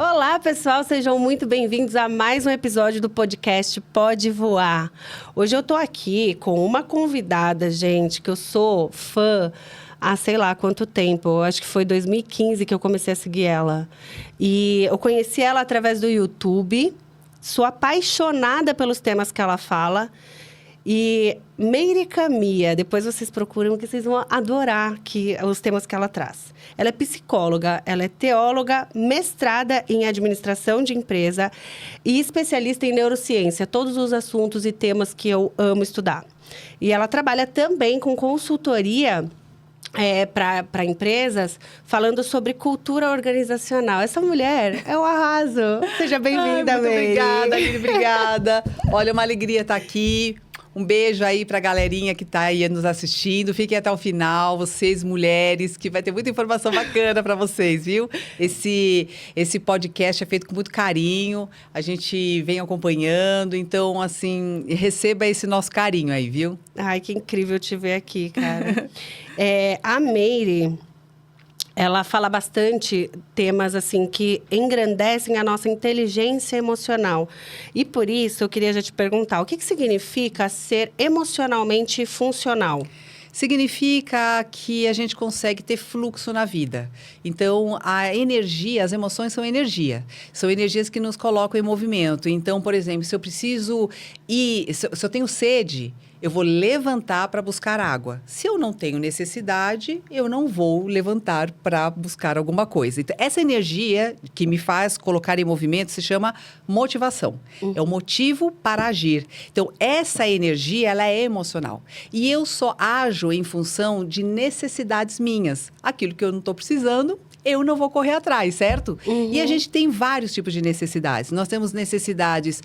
Olá, pessoal, sejam muito bem-vindos a mais um episódio do podcast Pode Voar. Hoje eu tô aqui com uma convidada, gente, que eu sou fã há sei lá quanto tempo. Eu acho que foi 2015 que eu comecei a seguir ela. E eu conheci ela através do YouTube, sou apaixonada pelos temas que ela fala. E Meire Camia, depois vocês procuram que vocês vão adorar os temas que ela traz. Ela é psicóloga, ela é teóloga, mestrada em administração de empresa e especialista em neurociência, todos os assuntos e temas que eu amo estudar. E ela trabalha também com consultoria para empresas, falando sobre cultura organizacional. Essa mulher é o arraso. Seja bem-vinda, Meire. Meire. Obrigada, Aline, obrigada. Olha, uma alegria estar aqui. Um beijo aí para a galerinha que está aí nos assistindo. Fiquem até o final, vocês mulheres, que vai ter muita informação bacana para vocês, viu? Esse podcast é feito com muito carinho, a gente vem acompanhando, então, assim, receba esse nosso carinho aí, viu? Ai, que incrível te ver aqui, cara. A Meire, ela fala bastante temas assim que engrandecem a nossa inteligência emocional. E por isso eu queria já te perguntar, o que significa ser emocionalmente funcional? Significa que a gente consegue ter fluxo na vida. Então, a energia, as emoções são energia. São energias que nos colocam em movimento. Então, por exemplo, se eu preciso ir, se eu tenho sede, eu vou levantar para buscar água. Se eu não tenho necessidade, eu não vou levantar para buscar alguma coisa. Então, essa energia que me faz colocar em movimento se chama motivação. É o motivo para agir. Então, essa energia, ela é emocional. E eu só ajo em função de necessidades minhas. Aquilo que eu não estou precisando, eu não vou correr atrás, certo? E a gente tem vários tipos de necessidades. Nós temos necessidades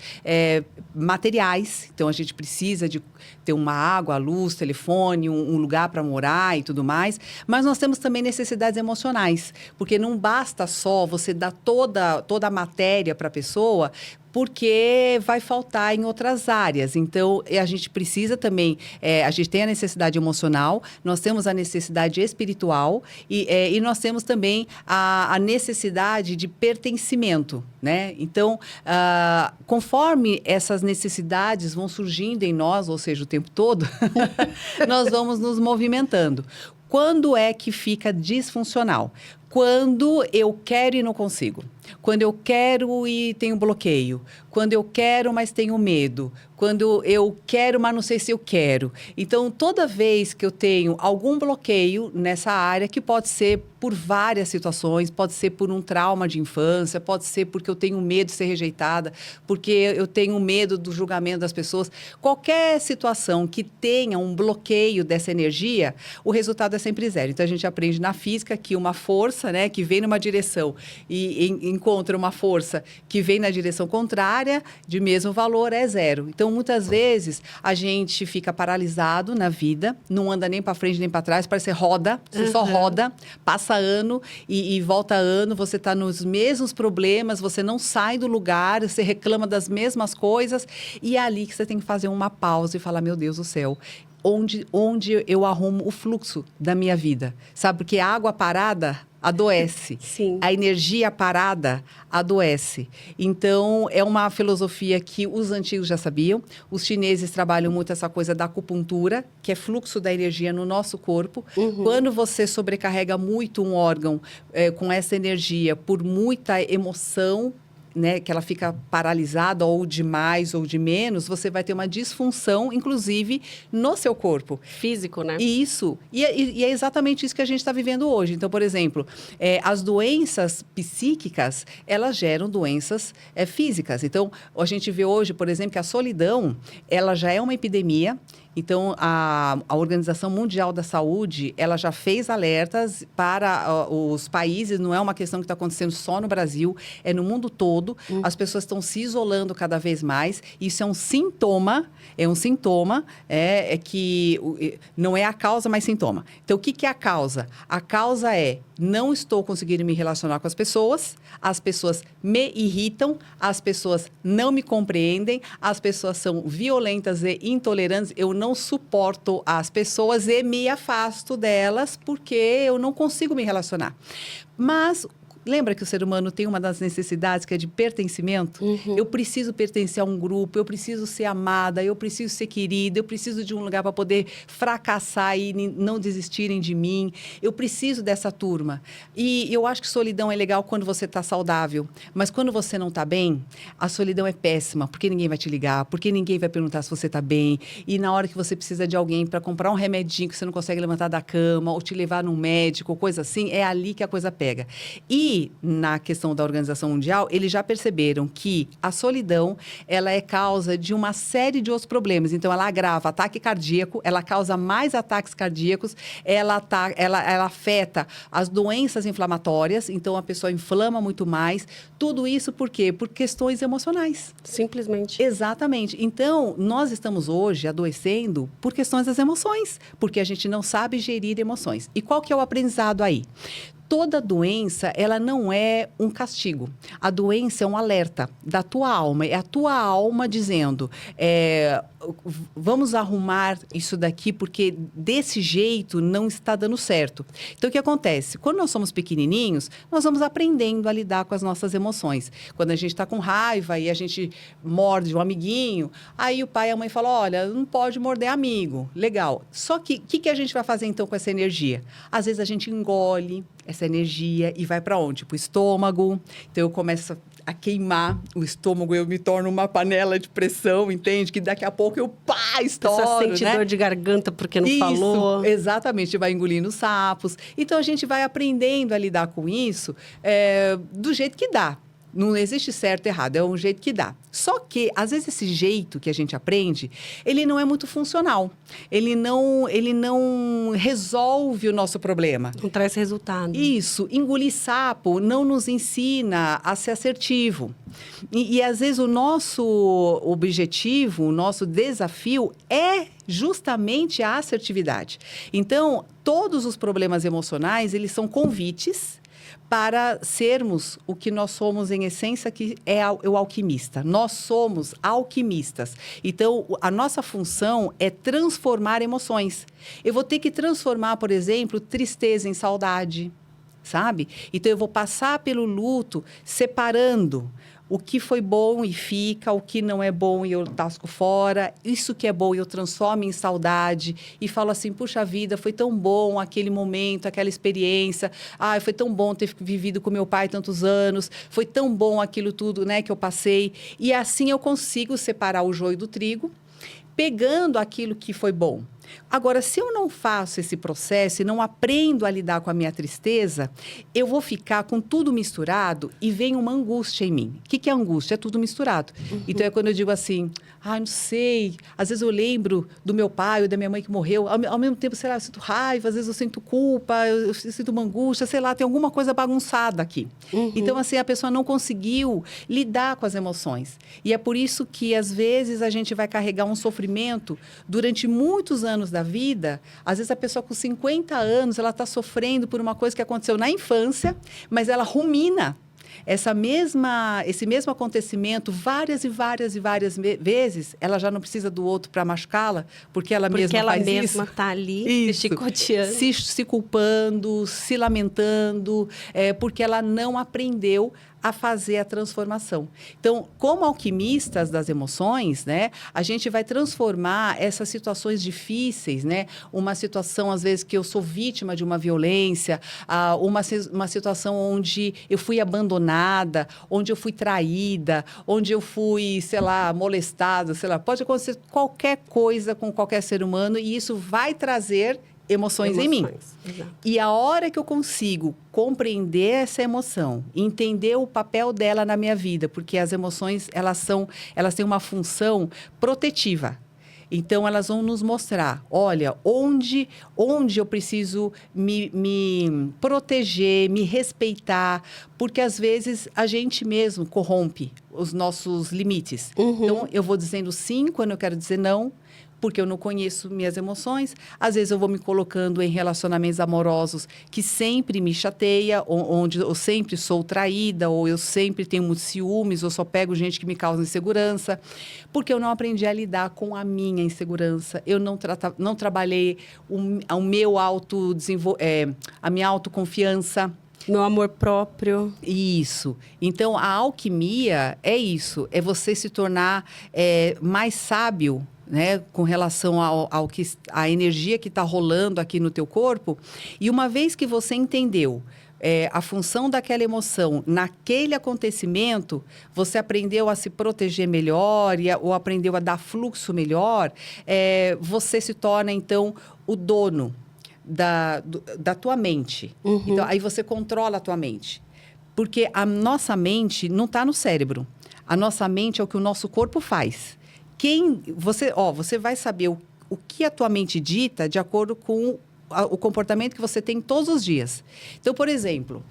materiais, então a gente precisa de ter uma água, luz, telefone, um lugar para morar e tudo mais. Mas nós temos também necessidades emocionais, porque não basta só você dar toda a matéria para a pessoa, porque vai faltar em outras áreas. Então, a gente precisa também, a gente tem a necessidade emocional, nós temos a necessidade espiritual e nós temos também a necessidade de pertencimento, né? Então, conforme essas necessidades vão surgindo em nós, ou seja, o tempo todo, nós vamos nos movimentando. Quando é que fica disfuncional? Quando eu quero e não consigo. Quando eu quero e tenho bloqueio. Quando eu quero, mas tenho medo. Quando eu quero, mas não sei se eu quero. Então, toda vez que eu tenho algum bloqueio nessa área, que pode ser por várias situações, pode ser por um trauma de infância, pode ser porque eu tenho medo de ser rejeitada, porque eu tenho medo do julgamento das pessoas. Qualquer situação que tenha um bloqueio dessa energia, o resultado é sempre zero. Então, a gente aprende na física que uma força, né, que vem numa direção e encontra uma força que vem na direção contrária, de mesmo valor, é zero. Então, muitas vezes, a gente fica paralisado na vida, não anda nem para frente nem para trás, parece roda, você só roda, passa ano e volta ano, você está nos mesmos problemas, você não sai do lugar, você reclama das mesmas coisas, e é ali que você tem que fazer uma pausa e falar, meu Deus do céu, onde eu arrumo o fluxo da minha vida? Sabe, porque a água parada adoece. Sim. A energia parada adoece. Então, é uma filosofia que os antigos já sabiam. Os chineses trabalham muito essa coisa da acupuntura, que é fluxo da energia no nosso corpo. Quando você sobrecarrega muito um órgão com essa energia por muita emoção, né, que ela fica paralisada ou de mais ou de menos, você vai ter uma disfunção, inclusive, no seu corpo. Físico, né? Isso. E é exatamente isso que a gente está vivendo hoje. Então, por exemplo, as doenças psíquicas, elas geram doenças físicas. Então, a gente vê hoje, por exemplo, que a solidão, ela já é uma epidemia. Então, a Organização Mundial da Saúde, ela já fez alertas para os países, não é uma questão que está acontecendo só no Brasil, é no mundo todo. As pessoas estão se isolando cada vez mais. Isso é um sintoma, que não é a causa, mas sintoma. Então, o que é a causa? A causa é, não estou conseguindo me relacionar com as pessoas me irritam, as pessoas não me compreendem, as pessoas são violentas e intolerantes, eu não suporto as pessoas e me afasto delas porque eu não consigo me relacionar. Mas Lembra que o ser humano tem uma das necessidades que é de pertencimento? Eu preciso pertencer a um grupo, eu preciso ser amada, eu preciso ser querida, eu preciso de um lugar para poder fracassar e não desistirem de mim. Eu preciso dessa turma. E eu acho que solidão é legal quando você está saudável, mas quando você não está bem, a solidão é péssima, porque ninguém vai te ligar, porque ninguém vai perguntar se você está bem. E na hora que você precisa de alguém para comprar um remedinho que você não consegue levantar da cama, ou te levar num médico, ou coisa assim, é ali que a coisa pega. E na questão da Organização Mundial, eles já perceberam que a solidão, ela é causa de uma série de outros problemas. Então, ela agrava ataque cardíaco, ela causa mais ataques cardíacos, ela afeta as doenças inflamatórias, então a pessoa inflama muito mais. Tudo isso por quê? Por questões emocionais. Simplesmente. Exatamente. Então, nós estamos hoje adoecendo por questões das emoções, porque a gente não sabe gerir emoções. E qual que é o aprendizado aí? Toda doença, ela não é um castigo. A doença é um alerta da tua alma. É a tua alma dizendo, vamos arrumar isso daqui, porque desse jeito não está dando certo. Então, o que acontece? Quando nós somos pequenininhos, nós vamos aprendendo a lidar com as nossas emoções. Quando a gente está com raiva e a gente morde um amiguinho, aí o pai e a mãe falam, olha, não pode morder amigo. Legal. Só que, o que a gente vai fazer, então, com essa energia? Às vezes, a gente engole essa energia e vai para onde? Para o estômago. Então, eu começo a queimar o estômago, eu me torno uma panela de pressão, entende? Que daqui a pouco eu, estouro, Você sente dor de garganta porque não falou. Exatamente, vai engolindo sapos. Então, a gente vai aprendendo a lidar com isso do jeito que dá. Não existe certo e errado, é um jeito que dá. Só que, às vezes, esse jeito que a gente aprende, ele não é muito funcional. Ele não resolve o nosso problema. Não traz resultado. Isso. Engolir sapo não nos ensina a ser assertivo. E às vezes, o nosso objetivo, o nosso desafio é justamente a assertividade. Então, todos os problemas emocionais, eles são convites para sermos o que nós somos em essência, que é o alquimista. Nós somos alquimistas. Então, a nossa função é transformar emoções. Eu vou ter que transformar, por exemplo, tristeza em saudade, sabe? Então, eu vou passar pelo luto separando o que foi bom e fica, o que não é bom e eu tasco fora. Isso que é bom eu transformo em saudade e falo assim, puxa vida, foi tão bom aquele momento, aquela experiência. Foi tão bom ter vivido com meu pai tantos anos. Foi tão bom aquilo tudo, né, que eu passei. E assim eu consigo separar o joio do trigo, pegando aquilo que foi bom. Agora, se eu não faço esse processo e não aprendo a lidar com a minha tristeza, eu vou ficar com tudo misturado e vem uma angústia em mim. O que é angústia? É tudo misturado. Então, é quando eu digo assim, não sei, às vezes eu lembro do meu pai ou da minha mãe que morreu, ao mesmo tempo, sei lá, eu sinto raiva, às vezes eu sinto culpa, eu sinto uma angústia, sei lá, tem alguma coisa bagunçada aqui. Então, assim, a pessoa não conseguiu lidar com as emoções. E é por isso que, às vezes, a gente vai carregar um sofrimento durante muitos anos da vida. Às vezes a pessoa com 50 anos, ela está sofrendo por uma coisa que aconteceu na infância, mas ela rumina esse mesmo acontecimento várias e várias e várias vezes. Ela já não precisa do outro para machucá-la, porque ela mesma faz isso. Porque ela mesma está ali se chicoteando. Se culpando, se lamentando, porque ela não aprendeu a fazer a transformação. Então, como alquimistas das emoções, né, a gente vai transformar essas situações difíceis, né, uma situação, às vezes, que eu sou vítima de uma violência, uma situação onde eu fui abandonada, onde eu fui traída, onde eu fui, sei lá, molestada, sei lá, pode acontecer qualquer coisa com qualquer ser humano e isso vai trazer emoções em mim. Exato. E a hora que eu consigo compreender essa emoção, entender o papel dela na minha vida, porque as emoções, elas têm uma função protetiva. Então, elas vão nos mostrar, olha, onde eu preciso me proteger, me respeitar, porque às vezes a gente mesmo corrompe os nossos limites. Então, eu vou dizendo sim quando eu quero dizer não, porque eu não conheço minhas emoções. Às vezes, eu vou me colocando em relacionamentos amorosos que sempre me chateia, onde eu sempre sou traída, ou eu sempre tenho muitos ciúmes, ou só pego gente que me causa insegurança, porque eu não aprendi a lidar com a minha insegurança. Eu não trabalhei a minha autoconfiança. Meu amor próprio. Isso. Então, a alquimia é isso. É você se tornar mais sábio, né? Com relação à energia que está rolando aqui no teu corpo. E uma vez que você entendeu a função daquela emoção naquele acontecimento, você aprendeu a se proteger melhor ou aprendeu a dar fluxo melhor, você se torna, então, o dono da tua mente. Uhum. Então, aí você controla a tua mente. Porque a nossa mente não está no cérebro. A nossa mente é o que o nosso corpo faz. Você vai saber o que a tua mente dita de acordo com o comportamento que você tem todos os dias. Então, por exemplo,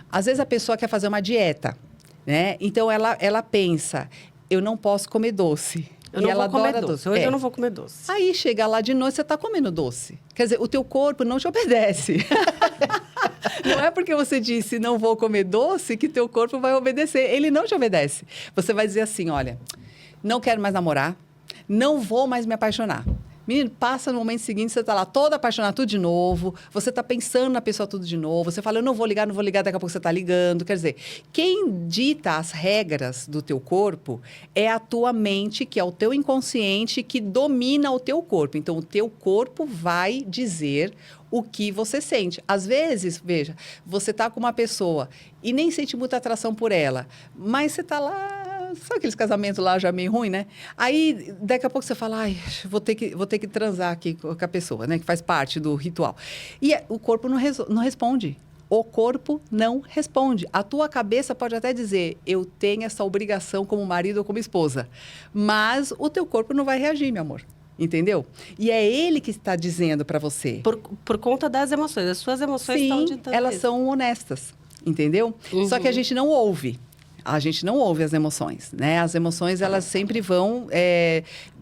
às vezes a pessoa quer fazer uma dieta, né? Então, ela pensa, eu não posso comer doce. Eu não vou comer doce. Hoje eu não vou comer doce. Aí, chega lá de noite, você está comendo doce. Quer dizer, o teu corpo não te obedece. Não é porque você disse não vou comer doce que teu corpo vai obedecer. Ele não te obedece. Você vai dizer assim, olha, não quero mais namorar, não vou mais me apaixonar. Menino, passa no momento seguinte, você está lá todo apaixonado tudo de novo, você está pensando na pessoa tudo de novo, você fala, eu não vou ligar, daqui a pouco você está ligando. Quer dizer, quem dita as regras do teu corpo é a tua mente, que é o teu inconsciente, que domina o teu corpo. Então, o teu corpo vai dizer o que você sente. Às vezes, veja, você está com uma pessoa e nem sente muita atração por ela, mas você está lá... Sabe aqueles casamentos lá já meio ruim, né? Aí, daqui a pouco você fala, ai, vou ter que transar aqui com a pessoa, né? Que faz parte do ritual. E o corpo não responde. O corpo não responde. A tua cabeça pode até dizer, eu tenho essa obrigação como marido ou como esposa. Mas o teu corpo não vai reagir, meu amor. Entendeu? E é ele que está dizendo para você. Por conta das emoções. As suas emoções estão ditando elas isso. São honestas. Entendeu? Uhum. Só que a gente não ouve. A gente não ouve as emoções, né? As emoções, elas sempre vão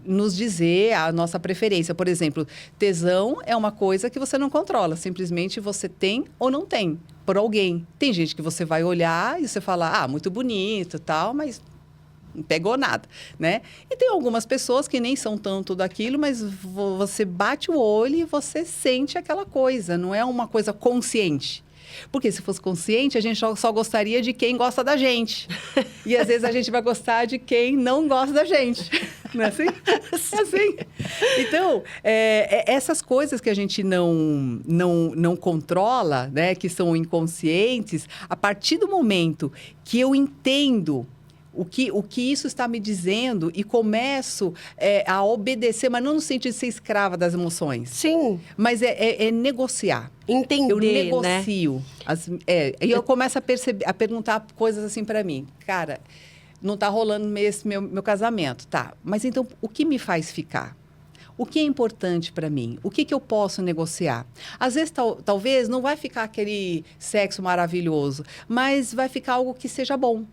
nos dizer a nossa preferência. Por exemplo, tesão é uma coisa que você não controla. Simplesmente você tem ou não tem por alguém. Tem gente que você vai olhar e você fala, muito bonito e tal, mas não pegou nada, né? E tem algumas pessoas que nem são tanto daquilo, mas você bate o olho e você sente aquela coisa. Não é uma coisa consciente. Porque se fosse consciente, a gente só gostaria de quem gosta da gente. E às vezes a gente vai gostar de quem não gosta da gente. Não é assim? É assim. Então, essas coisas que a gente não controla, né, que são inconscientes, a partir do momento que eu entendo o que isso está me dizendo e começo a obedecer, mas não no sentido de ser escrava das emoções. Sim. Mas é negociar. Entender, eu negocio. Né? E eu começo a perguntar coisas assim para mim. Cara, não está rolando esse meu casamento. Tá, mas então o que me faz ficar? O que é importante para mim? O que eu posso negociar? Às vezes, talvez, não vai ficar aquele sexo maravilhoso, mas vai ficar algo que seja bom.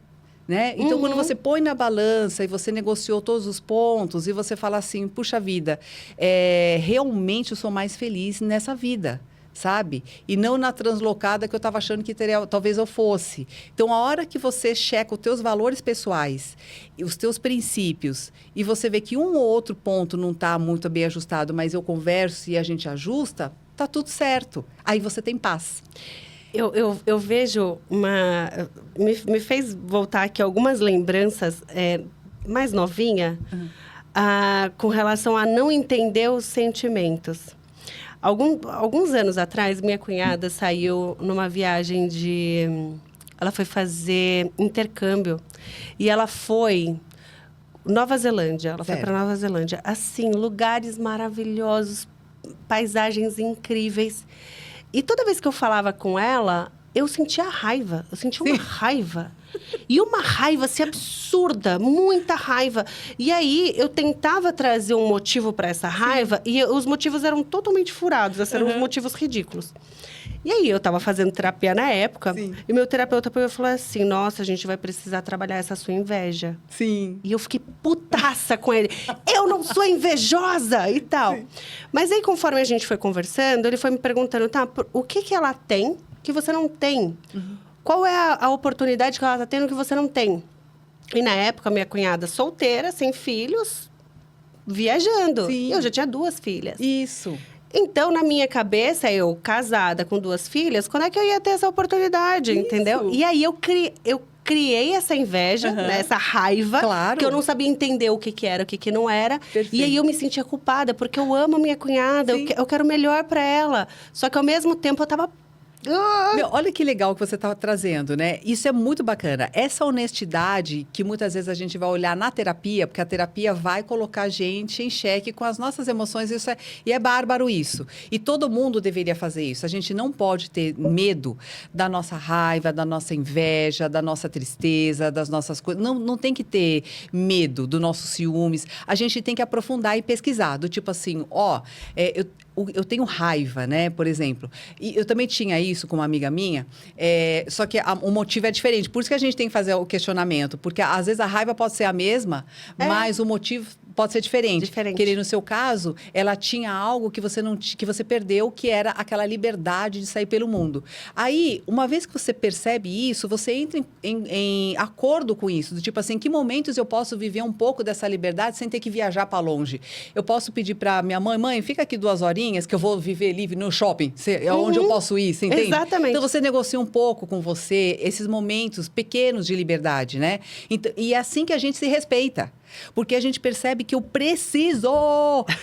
Né? Então, quando você põe na balança e você negociou todos os pontos e você fala assim, puxa vida, realmente eu sou mais feliz nessa vida, sabe? E não na translocada que eu estava achando que talvez eu fosse. Então, a hora que você checa os teus valores pessoais, os teus princípios, e você vê que um ou outro ponto não está muito bem ajustado, mas eu converso e a gente ajusta, tá tudo certo. Aí você tem paz. Eu vejo me fez voltar aqui algumas lembranças mais novinha com relação a não entender os sentimentos. Alguns anos atrás, minha cunhada saiu numa viagem ela foi fazer intercâmbio e ela foi Nova Zelândia. Ela foi para Nova Zelândia. Assim, lugares maravilhosos, paisagens incríveis. E toda vez que eu falava com ela, eu sentia raiva. Eu sentia uma raiva. E uma raiva, assim, absurda. Muita raiva. E aí, eu tentava trazer um motivo para essa raiva. E os motivos eram totalmente furados. Assim, eram motivos ridículos. E aí, eu estava fazendo terapia na época. Sim. E meu terapeuta falou assim, nossa, a gente vai precisar trabalhar essa sua inveja. Sim. E eu fiquei putaça com ele. Eu não sou invejosa e tal. Sim. Mas aí, conforme a gente foi conversando, ele foi me perguntando, tá, o que ela tem que você não tem? Qual é a oportunidade que ela está tendo que você não tem? E na época, minha cunhada solteira, sem filhos, viajando. Sim. Eu já tinha 2 filhas. Isso. Então, na minha cabeça, eu casada com 2 filhas, quando é que eu ia ter essa oportunidade, entendeu? E aí, eu criei essa inveja, né, essa raiva, Claro. que eu não sabia entender o que que era, o que que não era. Perfeito. E aí, eu me sentia culpada, porque eu amo a minha cunhada, eu quero o melhor para ela. Só que, ao mesmo tempo, eu tava... Meu, olha que legal que você estava trazendo, né? Isso é muito bacana. Essa honestidade que muitas vezes a gente vai olhar na terapia, porque a terapia vai colocar a gente em xeque com as nossas emoções, e é bárbaro isso. E todo mundo deveria fazer isso. A gente não pode ter medo da nossa raiva, da nossa inveja, da nossa tristeza, das nossas coisas. Não tem que ter medo do nosso ciúmes. A gente tem que aprofundar e pesquisar. Do tipo assim, eu tenho raiva, né? Por exemplo. E eu também tinha isso com uma amiga minha, só que o motivo é diferente. Por isso que a gente tem que fazer o questionamento. Porque, às vezes, a raiva pode ser a mesma, mas o motivo pode ser diferente. Porque, no seu caso, ela tinha algo que você perdeu, que era aquela liberdade de sair pelo mundo. Aí, uma vez que você percebe isso, você entra em acordo com isso. Do tipo assim, em que momentos eu posso viver um pouco dessa liberdade sem ter que viajar para longe? Eu posso pedir para minha mãe, fica aqui 2 horinhas que eu vou viver livre no shopping, onde eu posso ir, você entende? Exatamente. Então, você negocia um pouco com você esses momentos pequenos de liberdade, né? Então, e é assim que a gente se respeita. Porque a gente percebe que eu preciso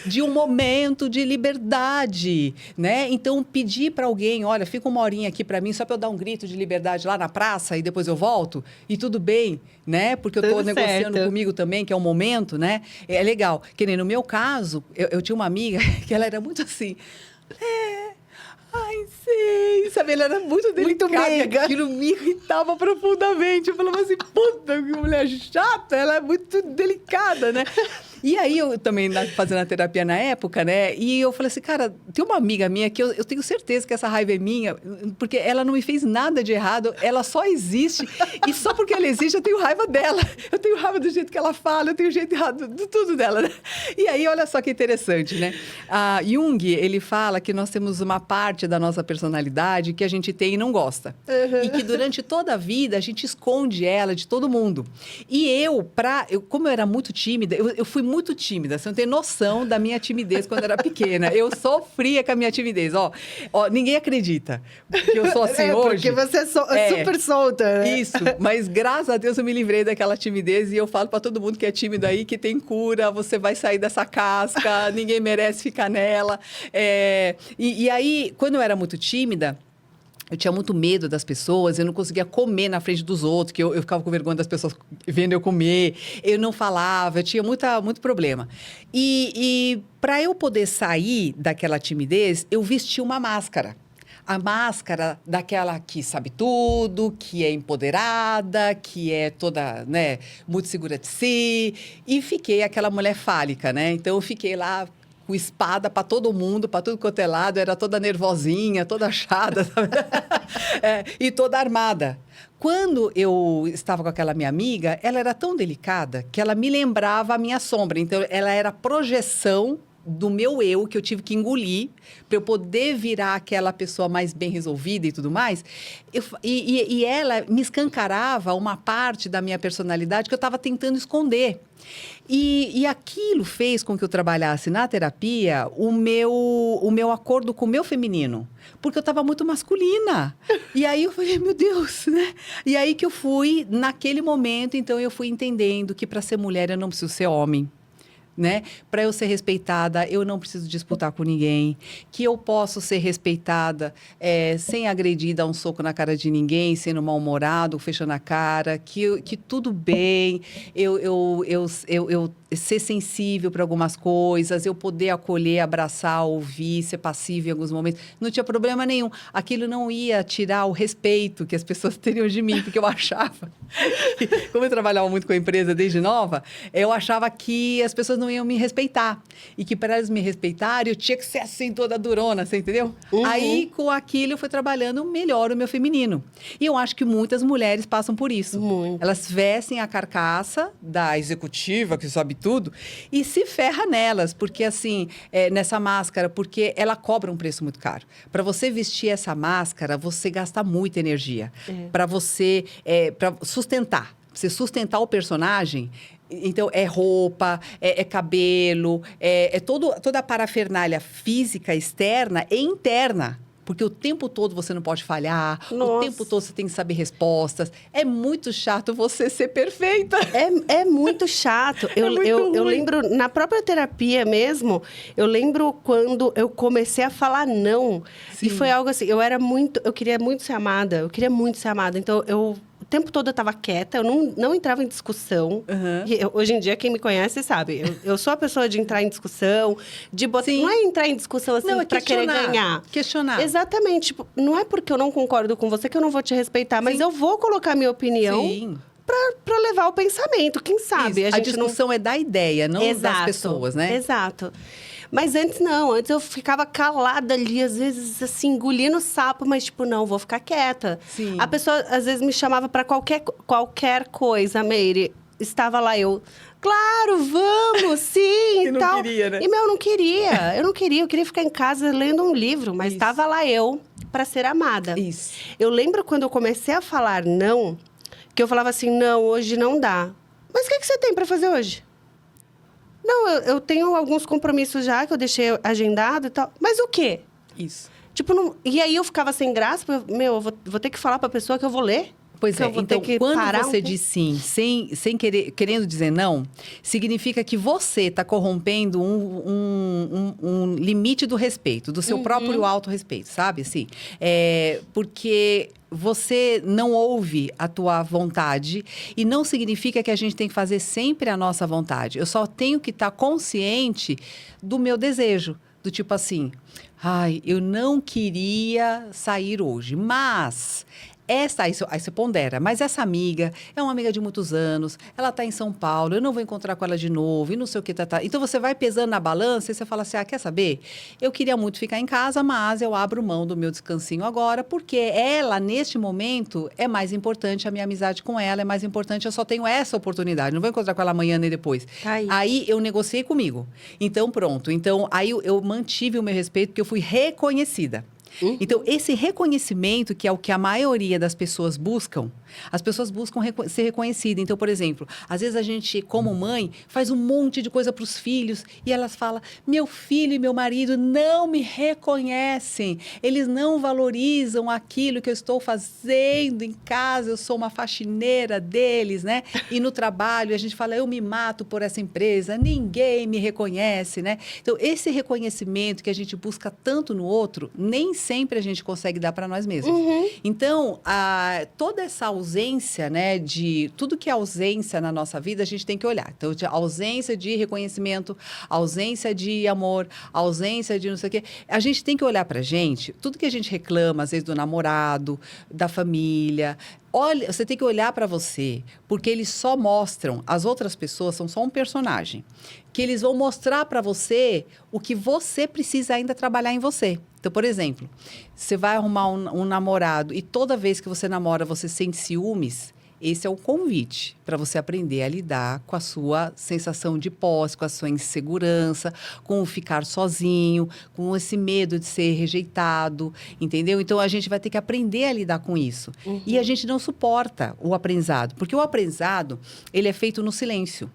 de um momento de liberdade, né? Então, pedir para alguém, olha, fica 1 horinha aqui para mim, só para eu dar um grito de liberdade lá na praça e depois eu volto, e tudo bem, né? Porque eu estou negociando comigo também, que é um momento, né? É legal. Que nem no meu caso, eu tinha uma amiga que ela era muito assim... Ai, sei. Sabe, ela era muito delicada. Muito meiga. Aquilo me irritava profundamente. Eu falava assim, puta, que mulher chata. Ela é muito delicada, né? E aí, eu também fazendo a terapia na época, né? E eu falei assim, cara, tem uma amiga minha que eu tenho certeza que essa raiva é minha, porque ela não me fez nada de errado, ela só existe. E só porque ela existe, eu tenho raiva dela. Eu tenho raiva do jeito que ela fala, eu tenho jeito errado de tudo dela, né? E aí, olha só que interessante, né? A Jung, ele fala que nós temos uma parte da nossa personalidade que a gente tem e não gosta. E que durante toda a vida, a gente esconde ela de todo mundo. E como eu era muito tímida, eu fui muito tímida. Você não tem noção da minha timidez quando eu era pequena. Eu sofria com a minha timidez. Ó, ninguém acredita que eu sou assim hoje. Porque você é super solta, né? Isso. Mas, graças a Deus, eu me livrei daquela timidez. E eu falo para todo mundo que é tímido aí que tem cura. Você vai sair dessa casca. Ninguém merece ficar nela. E aí, quando eu era muito tímida... Eu tinha muito medo das pessoas, eu não conseguia comer na frente dos outros, que eu ficava com vergonha das pessoas vendo eu comer, eu não falava, eu tinha muito problema. E para eu poder sair daquela timidez, eu vesti uma máscara. A máscara daquela que sabe tudo, que é empoderada, que é toda, né, muito segura de si. E fiquei aquela mulher fálica, né? Então, eu fiquei lá... com espada para todo mundo, para tudo quanto é lado, era toda nervosinha, toda chata, sabe? E toda armada. Quando eu estava com aquela minha amiga, ela era tão delicada que ela me lembrava a minha sombra. Então, ela era projeção do meu eu, que eu tive que engolir para eu poder virar aquela pessoa mais bem resolvida e tudo mais. E ela me escancarava uma parte da minha personalidade que eu estava tentando esconder. E aquilo fez com que eu trabalhasse na terapia o meu acordo com o meu feminino. Porque eu estava muito masculina. E aí eu falei, meu Deus, né? E aí que eu fui, naquele momento, então eu fui entendendo que para ser mulher eu não preciso ser homem. Né? Para eu ser respeitada, eu não preciso disputar com ninguém, que eu posso ser respeitada sem agredir, dar um soco na cara de ninguém, sendo mal-humorado, fechando a cara, que tudo bem, eu ser sensível para algumas coisas, eu poder acolher, abraçar, ouvir, ser passiva em alguns momentos, não tinha problema nenhum. Aquilo não ia tirar o respeito que as pessoas teriam de mim, porque eu achava, como eu trabalhava muito com a empresa desde nova, eu achava que as pessoas não iam me respeitar. E que para elas me respeitarem, eu tinha que ser assim, toda durona, você entendeu? Aí, com aquilo, eu fui trabalhando melhor o meu feminino. E eu acho que muitas mulheres passam por isso. Elas vestem a carcaça da executiva, que sabe tudo, e se ferra nelas, porque assim, nessa máscara, porque ela cobra um preço muito caro. Para você vestir essa máscara, você gasta muita energia. Para você, para sustentar o personagem, Então, é roupa, é cabelo, toda a parafernália física externa e interna. Porque o tempo todo você não pode falhar, Nossa. o tempo todo você tem que saber respostas. É muito chato você ser perfeita. É muito chato. Eu lembro, na própria terapia mesmo, eu lembro quando eu comecei a falar não. Sim. E foi algo assim, eu queria muito ser amada. Então, o tempo todo eu estava quieta, eu não entrava em discussão. Uhum. E hoje em dia, quem me conhece sabe. Eu sou a pessoa de entrar em discussão, de botar... Sim. Não é entrar em discussão assim para querer ganhar. Questionar. Exatamente. Tipo, não é porque eu não concordo com você que eu não vou te respeitar, mas eu vou colocar minha opinião. Sim. Para levar o pensamento, quem sabe? Isso. A discussão é da ideia, não das pessoas, né? Exato. Mas antes não, antes eu ficava calada ali, às vezes assim, engolindo o sapo, mas tipo, não, vou ficar quieta. Sim. A pessoa às vezes me chamava para qualquer coisa, Meire. Estava lá eu, claro, vamos, sim, e não tal. queria, né? E eu não queria, eu queria ficar em casa lendo um livro, mas estava lá eu para ser amada. Isso. Eu lembro quando eu comecei a falar não, que eu falava assim, não, hoje não dá. Mas o que você tem para fazer hoje? Não, eu tenho alguns compromissos já que eu deixei agendado e tal. Mas o quê? Isso. Tipo, não... E aí eu ficava sem graça. Eu vou ter que falar pra pessoa que eu vou ler? Pois é, então quando você diz sim, sem querendo dizer não, significa que você está corrompendo um limite do respeito, do seu próprio autorrespeito, sabe? Assim, porque você não ouve a tua vontade e não significa que a gente tem que fazer sempre a nossa vontade. Eu só tenho que estar consciente do meu desejo, do tipo assim, ai, eu não queria sair hoje, mas... Aí você pondera, mas essa amiga é uma amiga de muitos anos, ela está em São Paulo, eu não vou encontrar com ela de novo, e não sei o que. Então, você vai pesando na balança e você fala assim, quer saber? Eu queria muito ficar em casa, mas eu abro mão do meu descansinho agora, porque ela, neste momento, é mais importante, a minha amizade com ela é mais importante, eu só tenho essa oportunidade, não vou encontrar com ela amanhã nem depois. Aí, eu negociei comigo. Então, pronto. Então, aí eu mantive o meu respeito, porque eu fui reconhecida. Então, esse reconhecimento, que é o que a maioria das pessoas buscam, as pessoas buscam ser reconhecidas. Então, por exemplo, às vezes a gente, como mãe, faz um monte de coisa para os filhos e elas falam, meu filho e meu marido não me reconhecem, eles não valorizam aquilo que eu estou fazendo em casa, eu sou uma faxineira deles, né? E no trabalho a gente fala, eu me mato por essa empresa, ninguém me reconhece, né? Então, esse reconhecimento que a gente busca tanto no outro, nem sempre a gente consegue dar para nós mesmos. Então, toda essa ausência, né, de tudo que é ausência na nossa vida, a gente tem que olhar. Então, a ausência de reconhecimento, a ausência de amor, a ausência de não sei o quê. A gente tem que olhar pra gente, tudo que a gente reclama, às vezes, do namorado, da família. Olha, você tem que olhar para você, porque eles só mostram, as outras pessoas são só um personagem, que eles vão mostrar para você o que você precisa ainda trabalhar em você. Então, por exemplo, você vai arrumar um namorado e toda vez que você namora, você sente ciúmes, esse é o convite para você aprender a lidar com a sua sensação de posse, com a sua insegurança, com o ficar sozinho, com esse medo de ser rejeitado, entendeu? Então, a gente vai ter que aprender a lidar com isso. E a gente não suporta o aprendizado, porque o aprendizado, ele é feito no silêncio.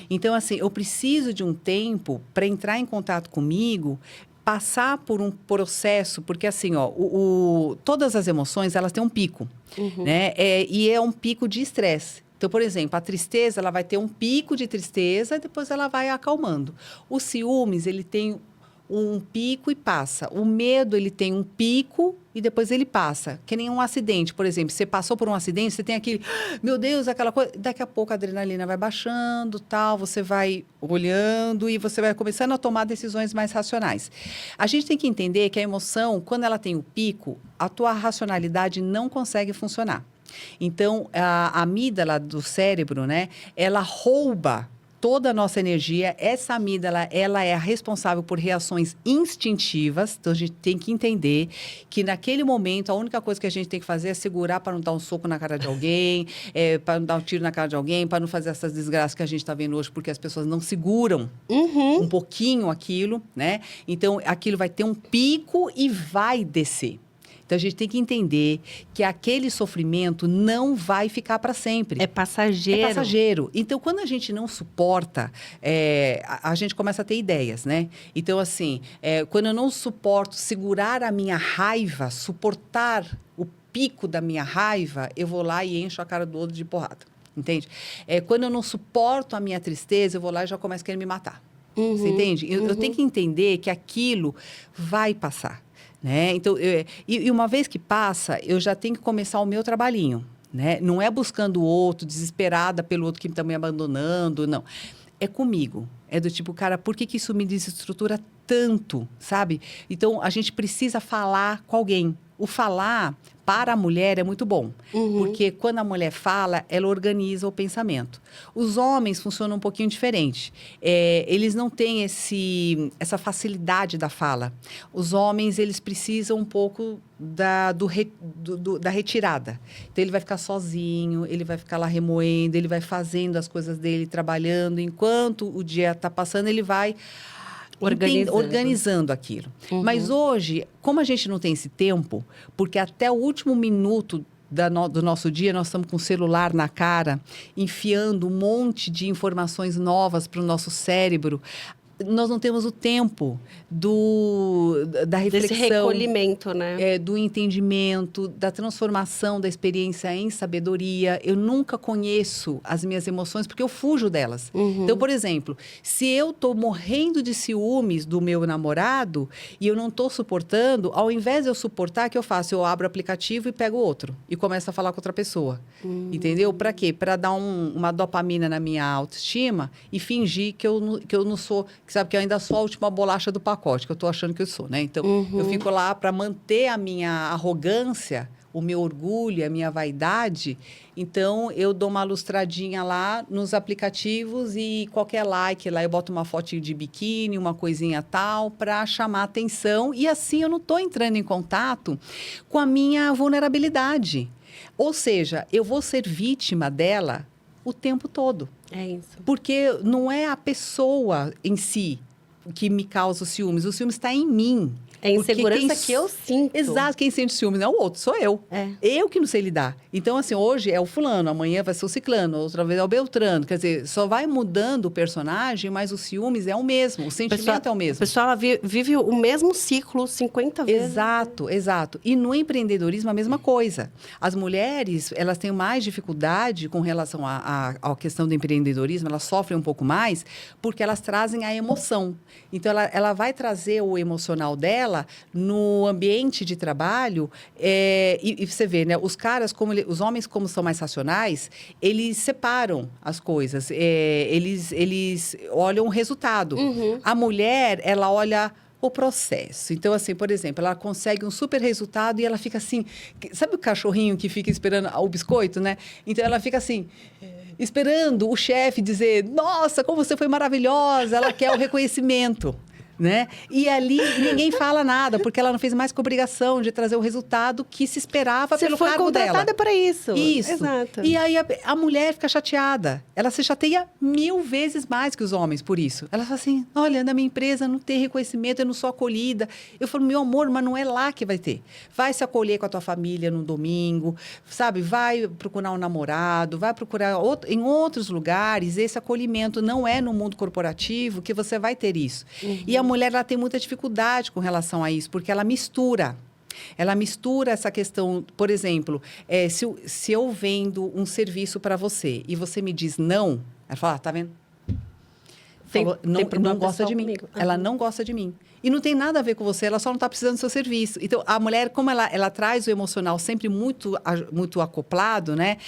Então, assim, eu preciso de um tempo para entrar em contato comigo, passar por um processo, porque assim, ó, todas as emoções, elas têm um pico, né? E é um pico de estresse. Então, por exemplo, a tristeza, ela vai ter um pico de tristeza e depois ela vai acalmando. O ciúmes, ele tem um pico e passa. O medo, ele tem um pico e depois ele passa. Que nem um acidente, por exemplo. Você passou por um acidente, você tem aquele... Meu Deus, aquela coisa... Daqui a pouco a adrenalina vai baixando, tal. Você vai olhando e você vai começando a tomar decisões mais racionais. A gente tem que entender que a emoção, quando ela tem o pico, a tua racionalidade não consegue funcionar. Então, a amígdala do cérebro, né? Ela rouba toda a nossa energia. Essa amígdala, ela é a responsável por reações instintivas. Então, a gente tem que entender que, naquele momento, a única coisa que a gente tem que fazer é segurar para não dar um soco na cara de alguém, para não dar um tiro na cara de alguém, para não fazer essas desgraças que a gente está vendo hoje, porque as pessoas não seguram um pouquinho aquilo, né? Então, aquilo vai ter um pico e vai descer. Então, a gente tem que entender que aquele sofrimento não vai ficar para sempre. É passageiro. É passageiro. Então, quando a gente não suporta, a gente começa a ter ideias, né? Então, assim, quando eu não suporto segurar a minha raiva, suportar o pico da minha raiva, eu vou lá e encho a cara do outro de porrada. Entende? Quando eu não suporto a minha tristeza, eu vou lá e já começo a querer me matar. Você entende? Eu tenho que entender que aquilo vai passar. Né? Então, e uma vez que passa, eu já tenho que começar o meu trabalhinho. Né? Não é buscando o outro, desesperada pelo outro que está me abandonando, não. É comigo. É do tipo, cara, por que isso me desestrutura tanto, sabe? Então, a gente precisa falar com alguém. O falar para a mulher é muito bom, porque quando a mulher fala, ela organiza o pensamento. Os homens funcionam um pouquinho diferente. Eles não têm essa facilidade da fala. Os homens, eles precisam um pouco da retirada. Então, ele vai ficar sozinho, ele vai ficar lá remoendo, ele vai fazendo as coisas dele, trabalhando. Enquanto o dia está passando, ele vai organizando aquilo. Mas hoje, como a gente não tem esse tempo, porque até o último minuto do nosso dia, nós estamos com o celular na cara, enfiando um monte de informações novas para o nosso cérebro, nós não temos o tempo da reflexão. Desse recolhimento, né? Do entendimento, da transformação da experiência em sabedoria. Eu nunca conheço as minhas emoções porque eu fujo delas. Então, por exemplo, se eu estou morrendo de ciúmes do meu namorado e eu não estou suportando, ao invés de eu suportar, o que eu faço? Eu abro o aplicativo e pego outro. E começo a falar com outra pessoa. Entendeu? Para quê? Para dar uma dopamina na minha autoestima e fingir que eu não sou... Que sabe que eu ainda sou a última bolacha do pacote, que eu estou achando que eu sou, né? Então, eu fico lá para manter a minha arrogância, o meu orgulho, a minha vaidade. Então, eu dou uma lustradinha lá nos aplicativos e qualquer like lá, eu boto uma fotinho de biquíni, uma coisinha tal, para chamar atenção. E assim, eu não estou entrando em contato com a minha vulnerabilidade. Ou seja, eu vou ser vítima dela o tempo todo. É isso. Porque não é a pessoa em si que me causa o ciúmes está em mim. É a insegurança que eu sinto. Exato, quem sente ciúmes não é o outro, sou eu. Eu que não sei lidar. Então, assim, hoje é o fulano, amanhã vai ser o ciclano, outra vez é o beltrano. Quer dizer, só vai mudando o personagem, mas o ciúmes é o mesmo, o sentimento é o mesmo. A pessoa vive o mesmo ciclo 50 vezes. Exato, exato. E no empreendedorismo, a mesma coisa. As mulheres, elas têm mais dificuldade com relação à questão do empreendedorismo, elas sofrem um pouco mais, porque elas trazem a emoção. Então, ela vai trazer o emocional dela no ambiente de trabalho, e você vê, né? Os caras, os homens, como são mais racionais, eles separam as coisas, eles olham o resultado. A mulher, ela olha o processo. Então, assim, por exemplo, ela consegue um super resultado e ela fica assim... Sabe o cachorrinho que fica esperando o biscoito, né? Então, ela fica assim... esperando o chefe dizer, nossa, como você foi maravilhosa, ela quer o reconhecimento. Né? E ali ninguém fala nada, porque ela não fez mais que obrigação de trazer o resultado que se esperava pelo cargo dela. Você foi contratada para isso. Isso. Exato. E aí a mulher fica chateada. Ela se chateia 1000 vezes mais que os homens por isso. Ela fala assim, olha, na minha empresa não tem reconhecimento, eu não sou acolhida. Eu falo, meu amor, mas não é lá que vai ter. Vai se acolher com a tua família no domingo, sabe? Vai procurar um namorado, vai procurar em outros lugares. Esse acolhimento não é no mundo corporativo que você vai ter isso. E a mulher, ela tem muita dificuldade com relação a isso, porque ela mistura. Ela mistura essa questão, por exemplo, se eu vendo um serviço para você e você me diz não, ela fala, tá vendo? Falou, não gosta de mim. Comigo. Ela não gosta de mim. E não tem nada a ver com você, ela só não está precisando do seu serviço. Então, a mulher, como ela traz o emocional sempre muito acoplado, né?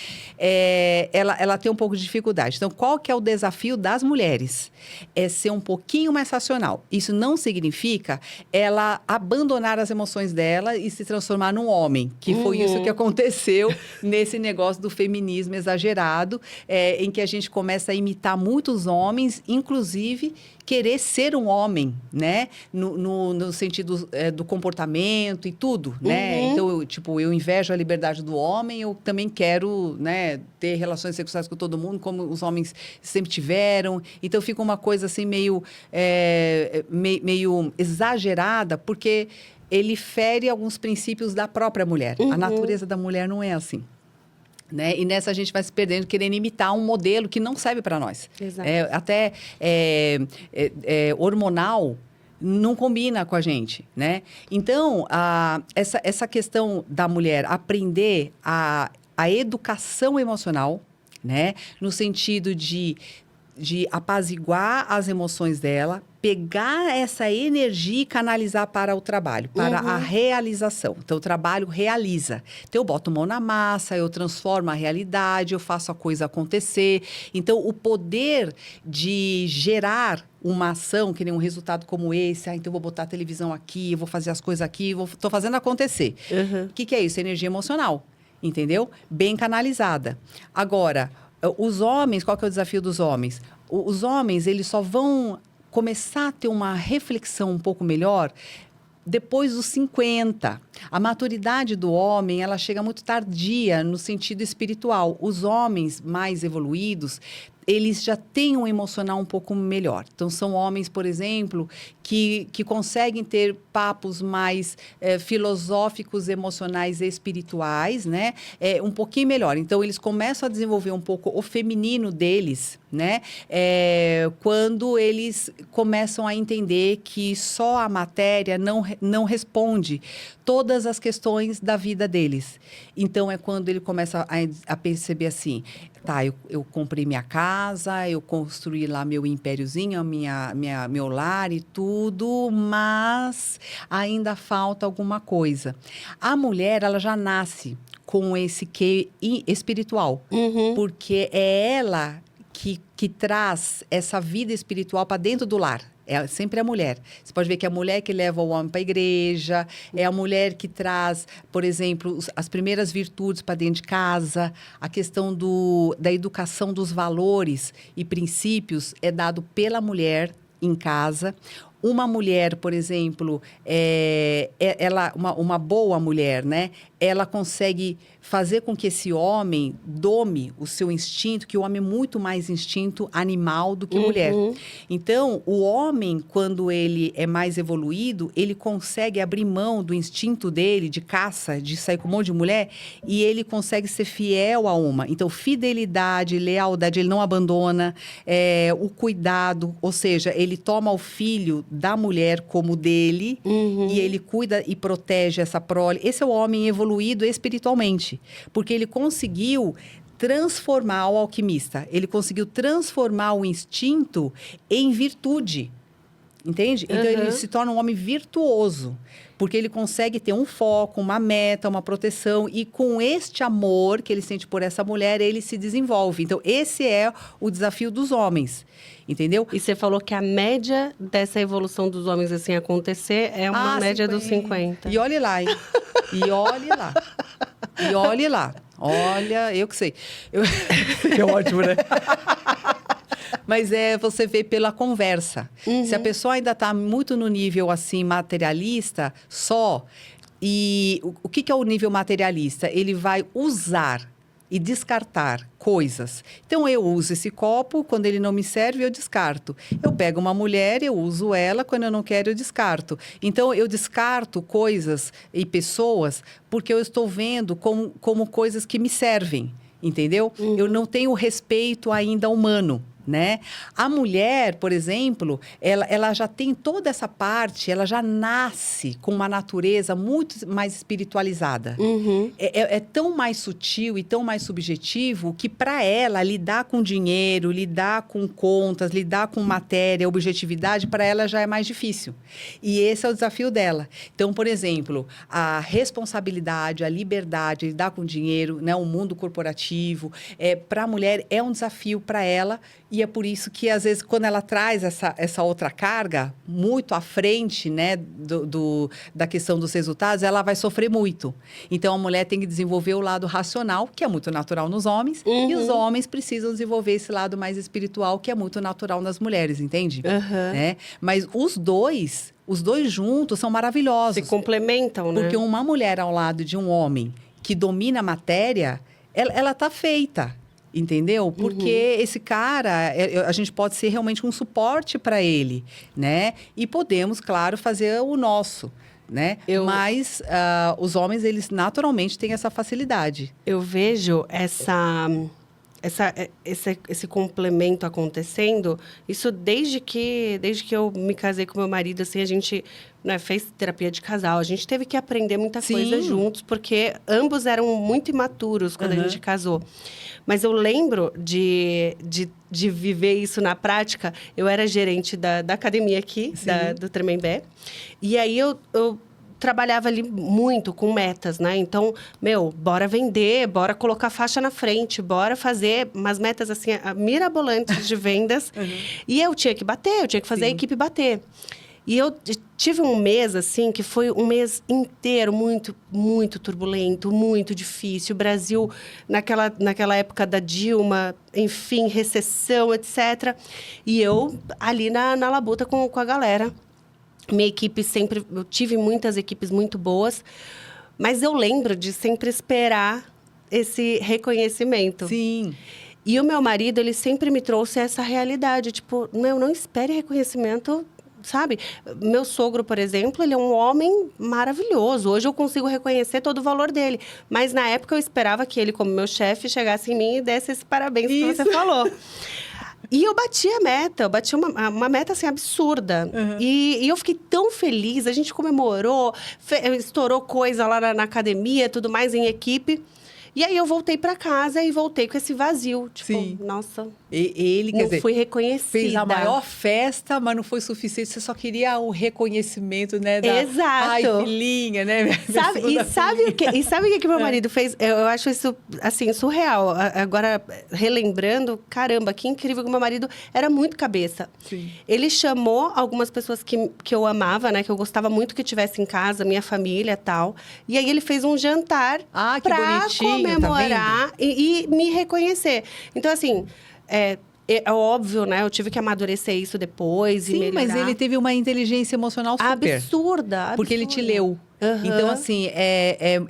Ela tem um pouco de dificuldade. Então, qual que é o desafio das mulheres? É ser um pouquinho mais racional. Isso não significa ela abandonar as emoções dela e se transformar num homem, que foi isso que aconteceu nesse negócio do feminismo exagerado, em que a gente começa a imitar muitos homens, inclusive querer ser um homem, né? No sentido do comportamento e tudo, né? Então, eu invejo a liberdade do homem, eu também quero, né, ter relações sexuais com todo mundo, como os homens sempre tiveram. Então, fica uma coisa assim meio exagerada, porque ele fere alguns princípios da própria mulher. A natureza da mulher não é assim. Né? E nessa a gente vai se perdendo, querendo imitar um modelo que não serve para nós. Exato. Até hormonal não combina com a gente, né? Então, essa questão da mulher aprender a educação emocional, né? No sentido de apaziguar as emoções dela, pegar essa energia e canalizar para o trabalho, para a realização. Então, o trabalho realiza. Então, eu boto mão na massa, eu transformo a realidade, eu faço a coisa acontecer. Então, o poder de gerar uma ação, que nem um resultado como esse, então eu vou botar a televisão aqui, eu vou fazer as coisas aqui, estou fazendo acontecer. O que é isso? Energia emocional, entendeu? Bem canalizada. Agora, os homens, qual que é o desafio dos homens? Os homens, eles só vão começar a ter uma reflexão um pouco melhor depois dos 50. A maturidade do homem, ela chega muito tardia no sentido espiritual. Os homens mais evoluídos, eles já têm um emocional um pouco melhor. Então, são homens, por exemplo, que conseguem ter papos mais filosóficos, emocionais e espirituais, né? Um pouquinho melhor. Então, eles começam a desenvolver um pouco o feminino deles, né? Quando eles começam a entender que só a matéria não responde todas as questões da vida deles. Então, é quando ele começa a perceber assim, tá, eu comprei minha casa, eu construí lá meu impériozinho, meu lar e tudo, mas ainda falta alguma coisa. A mulher, ela já nasce com esse quê espiritual, porque é ela que traz essa vida espiritual para dentro do lar. É sempre a mulher. Você pode ver que é a mulher que leva o homem para a igreja, é a mulher que traz, por exemplo, as primeiras virtudes para dentro de casa, a questão da educação dos valores e princípios é dado pela mulher em casa. Uma mulher, por exemplo, uma boa mulher, né? Ela consegue fazer com que esse homem dome o seu instinto, que o homem é muito mais instinto animal do que mulher. Então, o homem, quando ele é mais evoluído, ele consegue abrir mão do instinto dele de caça, de sair com um monte de mulher, e ele consegue ser fiel a uma. Então, fidelidade, lealdade, ele não abandona, o cuidado, ou seja, ele toma o filho da mulher como dele, e ele cuida e protege essa prole. Esse é o homem evoluído espiritualmente, porque ele conseguiu transformar o alquimista, ele conseguiu transformar o instinto em virtude, entende? Então, ele se torna um homem virtuoso, porque ele consegue ter um foco, uma meta, uma proteção, e com este amor que ele sente por essa mulher, ele se desenvolve. Então, esse é o desafio dos homens, entendeu? E você falou que a média dessa evolução dos homens assim acontecer é uma média 50. Dos 50. E olhe lá, hein? E olhe lá. E olhe lá. Olha, eu que sei. É ótimo, né? Mas você vê pela conversa. Se a pessoa ainda está muito no nível, assim, materialista, e o que é o nível materialista? Ele vai usar e descartar coisas. Então, eu uso esse copo, quando ele não me serve, eu descarto. Eu pego uma mulher, eu uso ela, quando eu não quero, eu descarto. Então, eu descarto coisas e pessoas porque eu estou vendo como coisas que me servem, entendeu? Eu não tenho respeito ainda humano, né? A mulher, por exemplo, ela já tem toda essa parte, ela já nasce com uma natureza muito mais espiritualizada. É tão mais sutil e tão mais subjetivo que, para ela, lidar com dinheiro, lidar com contas, lidar com matéria, objetividade, para ela já é mais difícil. E esse é o desafio dela. Então, por exemplo, a responsabilidade, a liberdade, lidar com dinheiro, né, o mundo corporativo, para a mulher é um desafio para ela. E é por isso que, às vezes, quando ela traz essa outra carga muito à frente, né, da questão dos resultados, ela vai sofrer muito. Então, a mulher tem que desenvolver o lado racional, que é muito natural nos homens, e os homens precisam desenvolver esse lado mais espiritual, que é muito natural nas mulheres, entende? Né? Mas os dois juntos são maravilhosos. Se complementam, né? Porque uma mulher ao lado de um homem que domina a matéria, ela está feita. Entendeu? Porque esse cara, a gente pode ser realmente um suporte para ele, né? E podemos, claro, fazer o nosso, né? Mas os homens, eles naturalmente têm essa facilidade. Eu vejo esse complemento acontecendo, isso desde que eu me casei com meu marido, assim, a gente, né, fez terapia de casal, a gente teve que aprender muita coisa juntos, porque ambos eram muito imaturos quando a gente casou. Mas eu lembro de viver isso na prática. Eu era gerente da academia aqui, do Tremembé, e aí eu trabalhava ali muito com metas, né? Então, bora vender, bora colocar faixa na frente, bora fazer umas metas, assim, mirabolantes de vendas. E eu tinha que bater, eu tinha que fazer a equipe bater. E eu tive um mês, assim, que foi um mês inteiro muito, muito turbulento, muito difícil. O Brasil, naquela época da Dilma, enfim, recessão, etc. E eu ali na labuta com a galera. Minha equipe sempre... Eu tive muitas equipes muito boas, mas eu lembro de sempre esperar esse reconhecimento. Sim. E o meu marido, ele sempre me trouxe essa realidade. Tipo, não espere reconhecimento, sabe? Meu sogro, por exemplo, ele é um homem maravilhoso. Hoje eu consigo reconhecer todo o valor dele. Mas na época eu esperava que ele, como meu chefe, chegasse em mim e desse esse parabéns que você falou. E eu bati a meta, eu bati uma meta, assim, absurda. E eu fiquei tão feliz, a gente comemorou, estourou coisa lá na academia, tudo mais, em equipe. E aí eu voltei para casa e voltei com esse vazio. Tipo, nossa, ele, quer dizer, fui reconhecida. Fez a maior festa, mas não foi suficiente. Você só queria o reconhecimento, né? Exato. Ai, filhinha, né? Sabe o que meu marido fez? Eu acho isso, assim, surreal. Agora, relembrando, caramba, que incrível que meu marido era muito cabeça. Sim. Ele chamou algumas pessoas que eu amava, né? Que eu gostava muito que tivesse em casa, minha família e tal. E aí, ele fez um jantar que bonitinho, comemorar e me reconhecer. Então, assim... É óbvio, né? Eu tive que amadurecer isso depois e melhorar. Sim, mas ele teve uma inteligência emocional super. Absurda. Porque ele te leu. Então, assim, é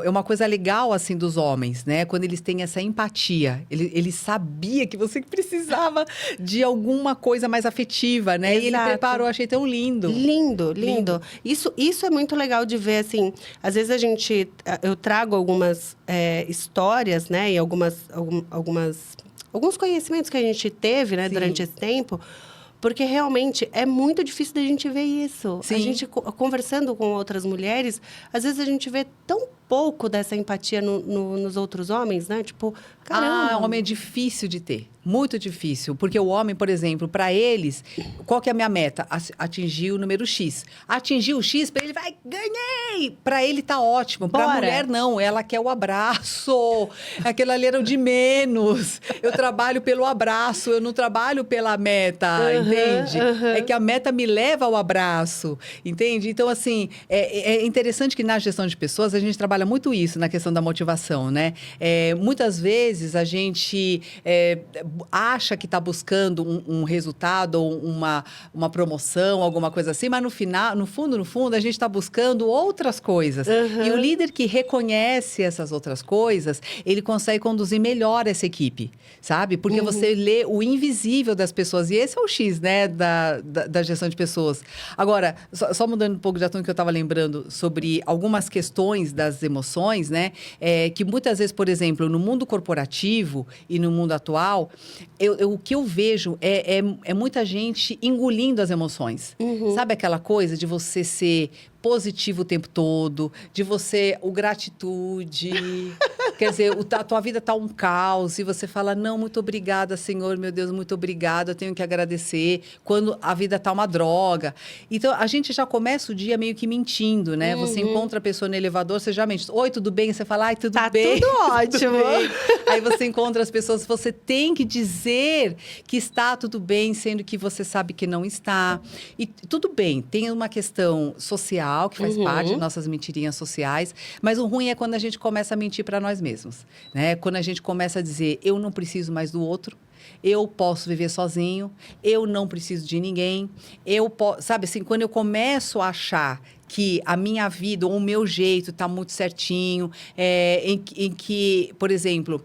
uma coisa legal, assim, dos homens, né? Quando eles têm essa empatia. Ele sabia que você precisava de alguma coisa mais afetiva, né? Exato. E ele preparou, achei tão lindo. Lindo. Isso é muito legal de ver, assim. Às vezes eu trago algumas histórias, né? E alguns conhecimentos que a gente teve, né, durante esse tempo, porque realmente é muito difícil da gente ver isso. Sim. A gente, conversando com outras mulheres, às vezes a gente vê tão pouco dessa empatia nos outros homens, né? Tipo, caramba. Homem é difícil de ter. Muito difícil. Porque o homem, por exemplo, para eles, qual que é a minha meta? Atingir o número X. Atingir o X, para ele vai, ganhei! Para ele tá ótimo. Para a mulher, não. Ela quer o abraço. Aquela ali era o de menos. Eu trabalho pelo abraço, eu não trabalho pela meta, entende? É que a meta me leva ao abraço, entende? Então, assim, é interessante que na gestão de pessoas a gente trabalha muito isso na questão da motivação, né? Muitas vezes a gente acha que está buscando um resultado ou uma promoção, alguma coisa assim, mas no final, no fundo, a gente está buscando outras coisas. E o líder que reconhece essas outras coisas, ele consegue conduzir melhor essa equipe, sabe? Porque você lê o invisível das pessoas. E esse é o X, né, da gestão de pessoas. Agora, só mudando um pouco de assunto que eu estava lembrando sobre algumas questões das emoções, né? Que muitas vezes, por exemplo, no mundo corporativo e no mundo atual, o que eu vejo é muita gente engolindo as emoções. Sabe aquela coisa de você ser positivo o tempo todo, de você, gratitude. Quer dizer, a tua vida tá um caos e você fala, não, muito obrigada, Senhor, meu Deus, muito obrigada, eu tenho que agradecer, quando a vida tá uma droga. Então, a gente já começa o dia meio que mentindo, né? Você encontra a pessoa no elevador, você já mente. Oi, tudo bem? Você fala, ai, tudo bem. Tá tudo ótimo. Bem. Aí você encontra as pessoas, você tem que dizer que está tudo bem, sendo que você sabe que não está. E tudo bem, tem uma questão social, que faz parte de nossas mentirinhas sociais, mas o ruim é quando a gente começa a mentir para nós mesmos, né? Quando a gente começa a dizer, eu não preciso mais do outro, eu posso viver sozinho, eu não preciso de ninguém, sabe assim, quando eu começo a achar que a minha vida ou o meu jeito está muito certinho, em que, por exemplo,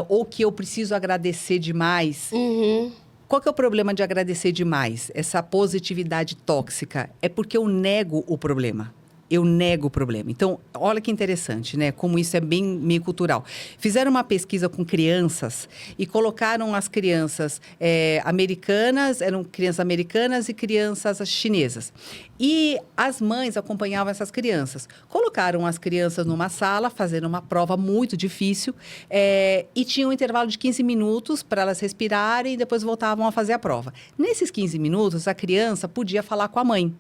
ou que eu preciso agradecer demais. Qual que é o problema de agradecer demais? Essa positividade tóxica. É porque eu nego o problema. Eu nego o problema. Então, olha que interessante, né? Como isso é bem meio cultural. Fizeram uma pesquisa com crianças e colocaram as crianças americanas, eram crianças americanas e crianças chinesas. E as mães acompanhavam essas crianças. Colocaram as crianças numa sala, fazendo uma prova muito difícil, e tinha um intervalo de 15 minutos para elas respirarem e depois voltavam a fazer a prova. Nesses 15 minutos, a criança podia falar com a mãe.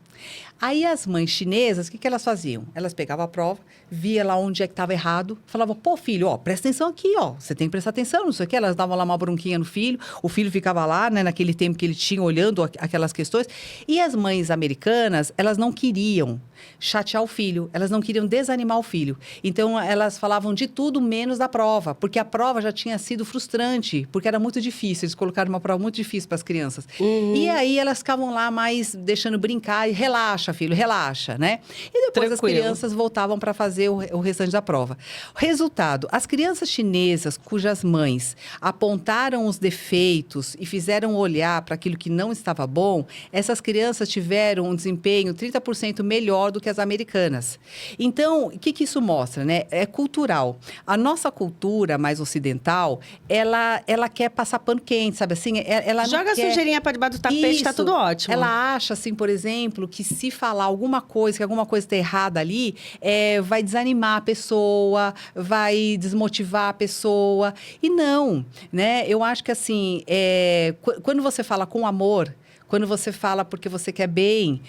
Aí as mães chinesas, o que elas faziam? Elas pegavam a prova, via lá onde é que estava errado, falavam, pô, filho, ó, presta atenção aqui, ó, você tem que prestar atenção, não sei o quê. Elas davam lá uma bronquinha no filho, o filho ficava lá, né, naquele tempo que ele tinha, olhando aquelas questões. E as mães americanas, elas não queriam chatear o filho, elas não queriam desanimar o filho. Então, elas falavam de tudo menos da prova, porque a prova já tinha sido frustrante, porque era muito difícil, eles colocaram uma prova muito difícil para as crianças. E aí, elas ficavam lá mais deixando brincar e relaxa, filho, relaxa, né? E depois as crianças voltavam para fazer o restante da prova. Resultado, as crianças chinesas cujas mães apontaram os defeitos e fizeram olhar para aquilo que não estava bom, essas crianças tiveram um desempenho 30% melhor do que as americanas. Então, o que isso mostra, né? É cultural. A nossa cultura mais ocidental, ela quer passar pano quente, sabe assim? Ela joga a sujeirinha para debaixo do tapete, tá tudo ótimo. Ela acha, assim, por exemplo, que se falar alguma coisa, que alguma coisa está errada ali, vai desanimar a pessoa, vai desmotivar a pessoa. E não, né? Eu acho que, assim, quando você fala com amor, quando você fala porque você quer bem,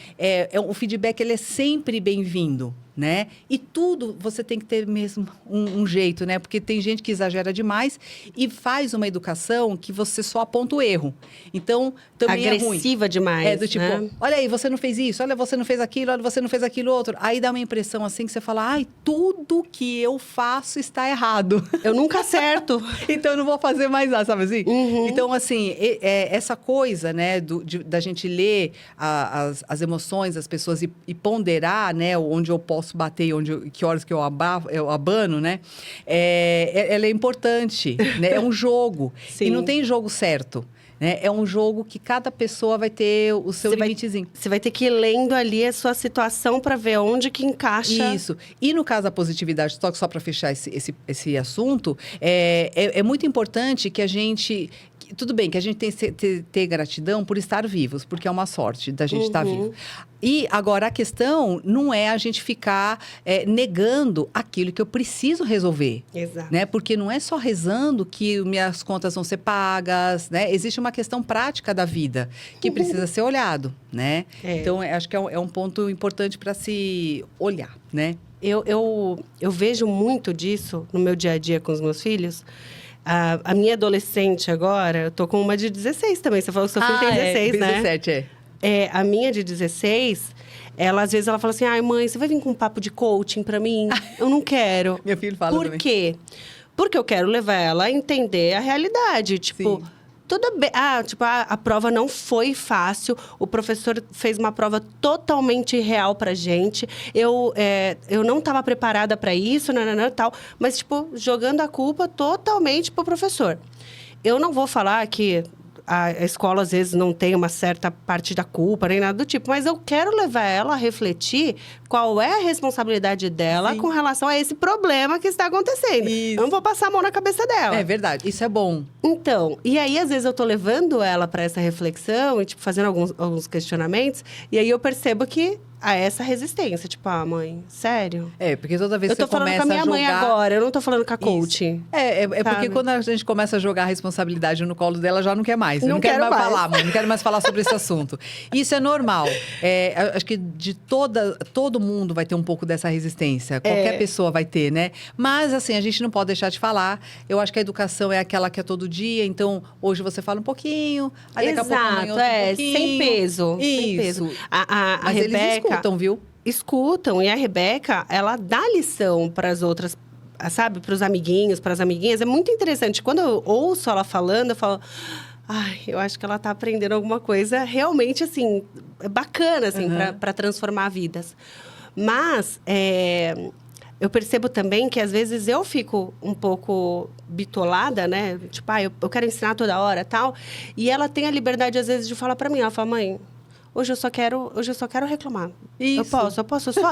o feedback ele é sempre bem-vindo, né? E tudo você tem que ter mesmo um jeito, né? Porque tem gente que exagera demais e faz uma educação que você só aponta o erro. Então, também é ruim. Agressiva demais, do tipo, né? Olha aí, você não fez isso, olha, você não fez aquilo, olha, você não fez aquilo outro. Aí dá uma impressão assim que você fala, ai, tudo que eu faço está errado. Eu nunca acerto. Então, eu não vou fazer mais nada, sabe assim? Uhum. Então, assim, essa coisa, né, da gente ler as emoções das pessoas e ponderar, né, onde eu posso bater, que horas que eu abano, né? Ela é importante, né? É um jogo. Sim. E não tem jogo certo. Né? É um jogo que cada pessoa vai ter o seu limitezinho. Você vai ter que ir lendo ali a sua situação para ver onde que encaixa. Isso. E no caso da positividade tóxica, só para fechar esse assunto, é muito importante que a gente... Tudo bem que a gente tem que ter gratidão por estar vivos, porque é uma sorte da gente estar vivo. E agora a questão não é a gente ficar negando aquilo que eu preciso resolver. Exato. Né? Porque não é só rezando que minhas contas vão ser pagas, né? Existe uma questão prática da vida que precisa ser olhado, né? Então, acho que é um ponto importante para se olhar, né? Eu vejo muito disso no meu dia a dia com os meus filhos. A minha adolescente agora, eu tô com uma de 16 também. Você falou que seu filho tem 16, né? 17, A minha de 16, às vezes ela fala assim, ai mãe, você vai vir com um papo de coaching pra mim? Eu não quero. Meu filho fala também. Por quê? Porque eu quero levar ela a entender a realidade. Tipo, Sim. tudo bem. A prova não foi fácil. O professor fez uma prova totalmente real pra gente. Eu não estava preparada para isso, tal. Mas, tipo, jogando a culpa totalmente pro professor. Eu não vou falar que a escola, às vezes, não tem uma certa parte da culpa, nem nada do tipo. Mas eu quero levar ela a refletir qual é a responsabilidade dela com relação a esse problema que está acontecendo. Isso. Eu não vou passar a mão na cabeça dela. É verdade, isso é bom. Então, e aí, às vezes, eu tô levando ela para essa reflexão e, tipo, fazendo alguns questionamentos. E aí, eu percebo que há essa resistência. Tipo, mãe, sério? Porque toda vez que você Eu tô falando começa com a minha a jogar... mãe agora, eu não tô falando com a coach. Porque quando a gente começa a jogar a responsabilidade no colo dela, já não quer mais. Não quero quero mais mais. falar, mãe. Não quero mais falar sobre esse assunto. Isso é normal. Acho que de todo mundo vai ter um pouco dessa resistência. Qualquer pessoa vai ter, né? Mas, assim, a gente não pode deixar de falar. Eu acho que a educação é aquela que é todo dia. Então, hoje você fala um pouquinho, aí daqui a pouco amanhã outro um pouquinho. Sem peso. Isso. Sem peso. A Mas Rebeca, eles escutam, viu? Escutam. E a Rebeca, ela dá lição para as outras, sabe? Para os amiguinhos, para as amiguinhas. É muito interessante. Quando eu ouço ela falando, eu falo... Ai, eu acho que ela tá aprendendo alguma coisa realmente, assim, bacana, assim, para transformar vidas. Mas, eu percebo também que às vezes eu fico um pouco bitolada, né? Tipo, eu quero ensinar toda hora, tal. E ela tem a liberdade às vezes de falar para mim, ela fala: "Mãe, hoje eu só quero reclamar. Isso.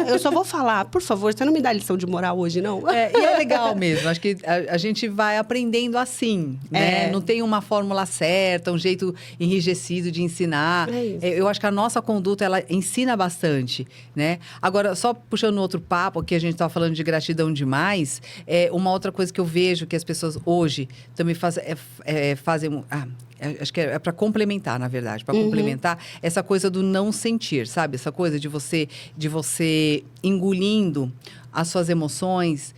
Eu só vou falar. Por favor, você não me dá lição de moral hoje, não?" E é legal mesmo. Acho que a gente vai aprendendo assim, né? Não tem uma fórmula certa, um jeito enrijecido de ensinar. É isso. Eu acho que a nossa conduta, ela ensina bastante, né? Agora, só puxando outro papo, que a gente estava falando de gratidão demais, uma outra coisa que eu vejo que as pessoas hoje também fazem... acho que é para complementar, na verdade. Para complementar essa coisa do não sentir, sabe? Essa coisa de você engolindo as suas emoções.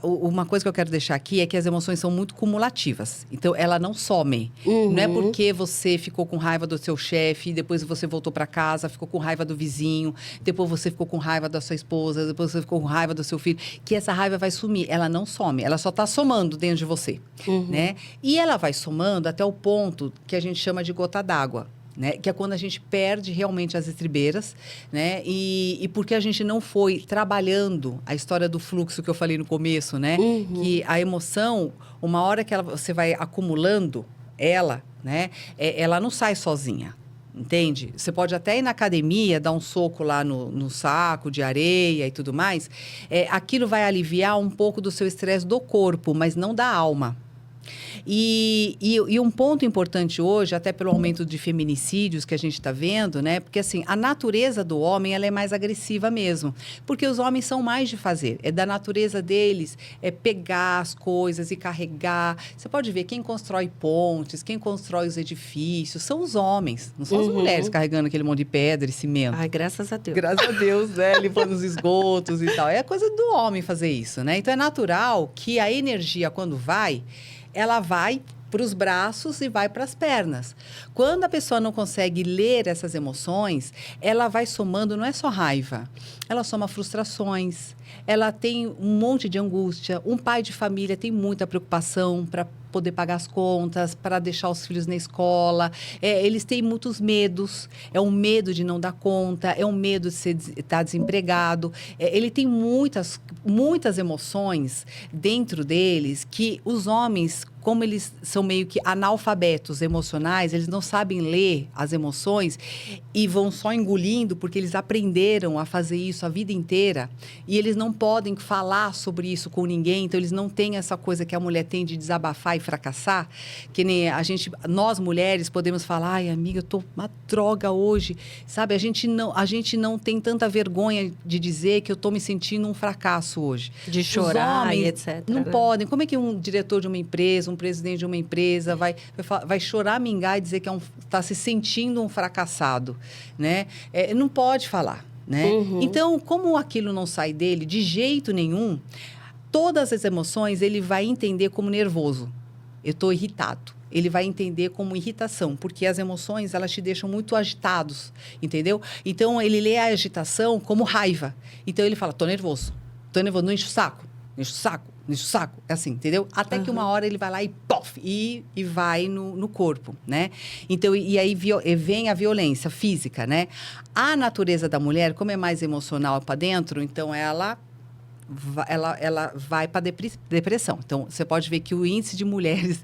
Uma coisa que eu quero deixar aqui é que as emoções são muito cumulativas. Então, ela não some. Não é porque você ficou com raiva do seu chefe, depois você voltou para casa, ficou com raiva do vizinho, depois você ficou com raiva da sua esposa, depois você ficou com raiva do seu filho, que essa raiva vai sumir. Ela não some, ela só está somando dentro de você, né? E ela vai somando até o ponto que a gente chama de gota d'água. Né? Que é quando a gente perde realmente as estribeiras, né? E porque a gente não foi trabalhando a história do fluxo que eu falei no começo, né? Que a emoção, uma hora que você vai acumulando ela, né? Ela não sai sozinha. Entende? Você pode até ir na academia, dar um soco lá no saco de areia e tudo mais. Aquilo vai aliviar um pouco do seu estresse do corpo, mas não da alma. E um ponto importante hoje, até pelo aumento de feminicídios que a gente está vendo, né? Porque, assim, a natureza do homem, ela é mais agressiva mesmo. Porque os homens são mais de fazer. É da natureza deles, pegar as coisas e carregar. Você pode ver, quem constrói pontes, quem constrói os edifícios, são os homens. Não são as mulheres carregando aquele monte de pedra e cimento. Ai, graças a Deus. Graças a Deus, né? Limpando os esgotos e tal. É coisa do homem fazer isso, né? Então, é natural que a energia, quando ela vai para os braços e vai para as pernas. Quando a pessoa não consegue ler essas emoções, ela vai somando, não é só raiva, ela soma frustrações, ela tem um monte de angústia. Um pai de família tem muita preocupação para poder pagar as contas, para deixar os filhos na escola. Eles têm muitos medos. É um medo de não dar conta, é um medo de estar desempregado. Ele tem muitas emoções dentro deles que os homens, como eles são meio que analfabetos emocionais, eles não sabem ler as emoções e vão só engolindo porque eles aprenderam a fazer isso a vida inteira e eles não podem falar sobre isso com ninguém, então eles não têm essa coisa que a mulher tem de desabafar e fracassar, que nem nós mulheres podemos falar: "Ai, amiga, eu tô uma droga hoje", sabe? A gente não tem tanta vergonha de dizer que eu tô me sentindo um fracasso hoje. De chorar, os homens e etc. não podem. Como é que um diretor de uma empresa, um presidente de uma empresa vai chorar, mingar e dizer que está se sentindo um fracassado, né? Não pode falar, né? Então, como aquilo não sai dele de jeito nenhum, todas as emoções ele vai entender como nervoso. Eu estou irritado. Ele vai entender como irritação, porque as emoções, elas te deixam muito agitados, entendeu? Então, ele lê a agitação como raiva. Então, ele fala: tô nervoso, não enche o saco, enche o saco. É assim, entendeu? Até que uma hora ele vai lá e pof, e vai no corpo, né? Então, e aí vem a violência física, né? A natureza da mulher, como é mais emocional para dentro, então ela vai para depressão. Então, você pode ver que o índice de mulheres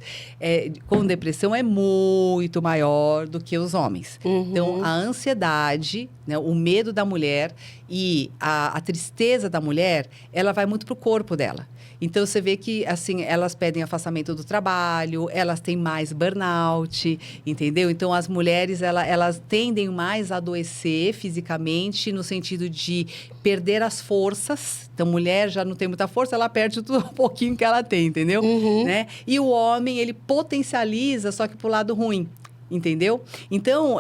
com depressão é muito maior do que os homens. Então, a ansiedade, né, o medo da mulher e a tristeza da mulher, ela vai muito para o corpo dela. Então, você vê que, assim, elas pedem afastamento do trabalho, elas têm mais burnout, entendeu? Então, as mulheres, elas tendem mais a adoecer fisicamente, no sentido de perder as forças. Então, mulher já não tem muita força, ela perde tudo um pouquinho que ela tem, entendeu? Né? E o homem, ele potencializa, só que pro lado ruim, entendeu? Então,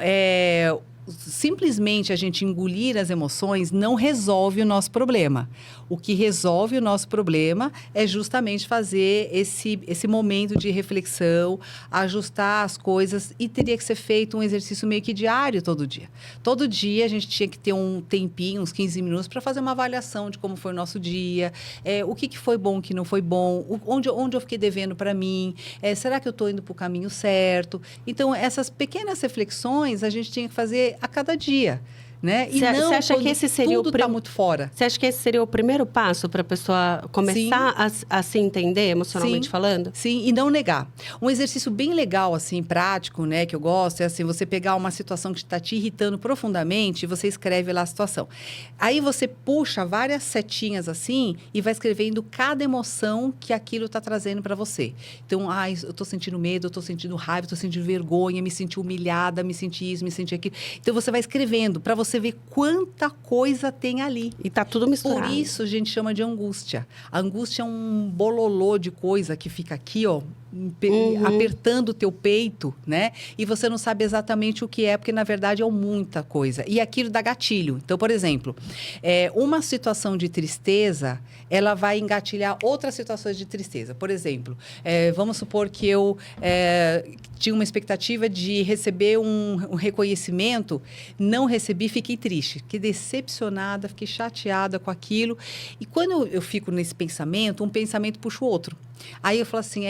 simplesmente a gente engolir as emoções não resolve o nosso problema. O que resolve o nosso problema é justamente fazer esse momento de reflexão, ajustar as coisas, e teria que ser feito um exercício meio que diário todo dia. Todo dia a gente tinha que ter um tempinho, uns 15 minutos, para fazer uma avaliação de como foi o nosso dia, o que foi bom, o que não foi bom, onde eu fiquei devendo para mim, será que eu estou indo para o caminho certo? Então, essas pequenas reflexões a gente tinha que fazer a cada dia. né? E Você não acha que quando esse seria tudo está muito fora. Você acha que esse seria o primeiro passo para a pessoa começar a se entender emocionalmente falando? Sim, e não negar. Um exercício bem legal, assim, prático, né, que eu gosto, é assim, você pegar uma situação que está te irritando profundamente e você escreve lá a situação. Aí você puxa várias setinhas assim e vai escrevendo cada emoção que aquilo está trazendo para você. Então, eu estou sentindo medo, eu estou sentindo raiva, estou sentindo vergonha, me senti humilhada, me senti isso, me senti aquilo. Então, você vai escrevendo para você ver quanta coisa tem ali. E tá tudo misturado. Por isso a gente chama de angústia. A angústia é um bololô de coisa que fica aqui, ó, apertando o teu peito, né? E você não sabe exatamente o que é, porque na verdade é muita coisa. E aquilo dá gatilho. Então, por exemplo, uma situação de tristeza, ela vai engatilhar outras situações de tristeza. Por exemplo, vamos supor que eu tinha uma expectativa de receber um reconhecimento, não recebi, fiquei triste, fiquei decepcionada, fiquei chateada com aquilo. E quando eu fico nesse pensamento, um pensamento puxa o outro. Aí eu falo assim,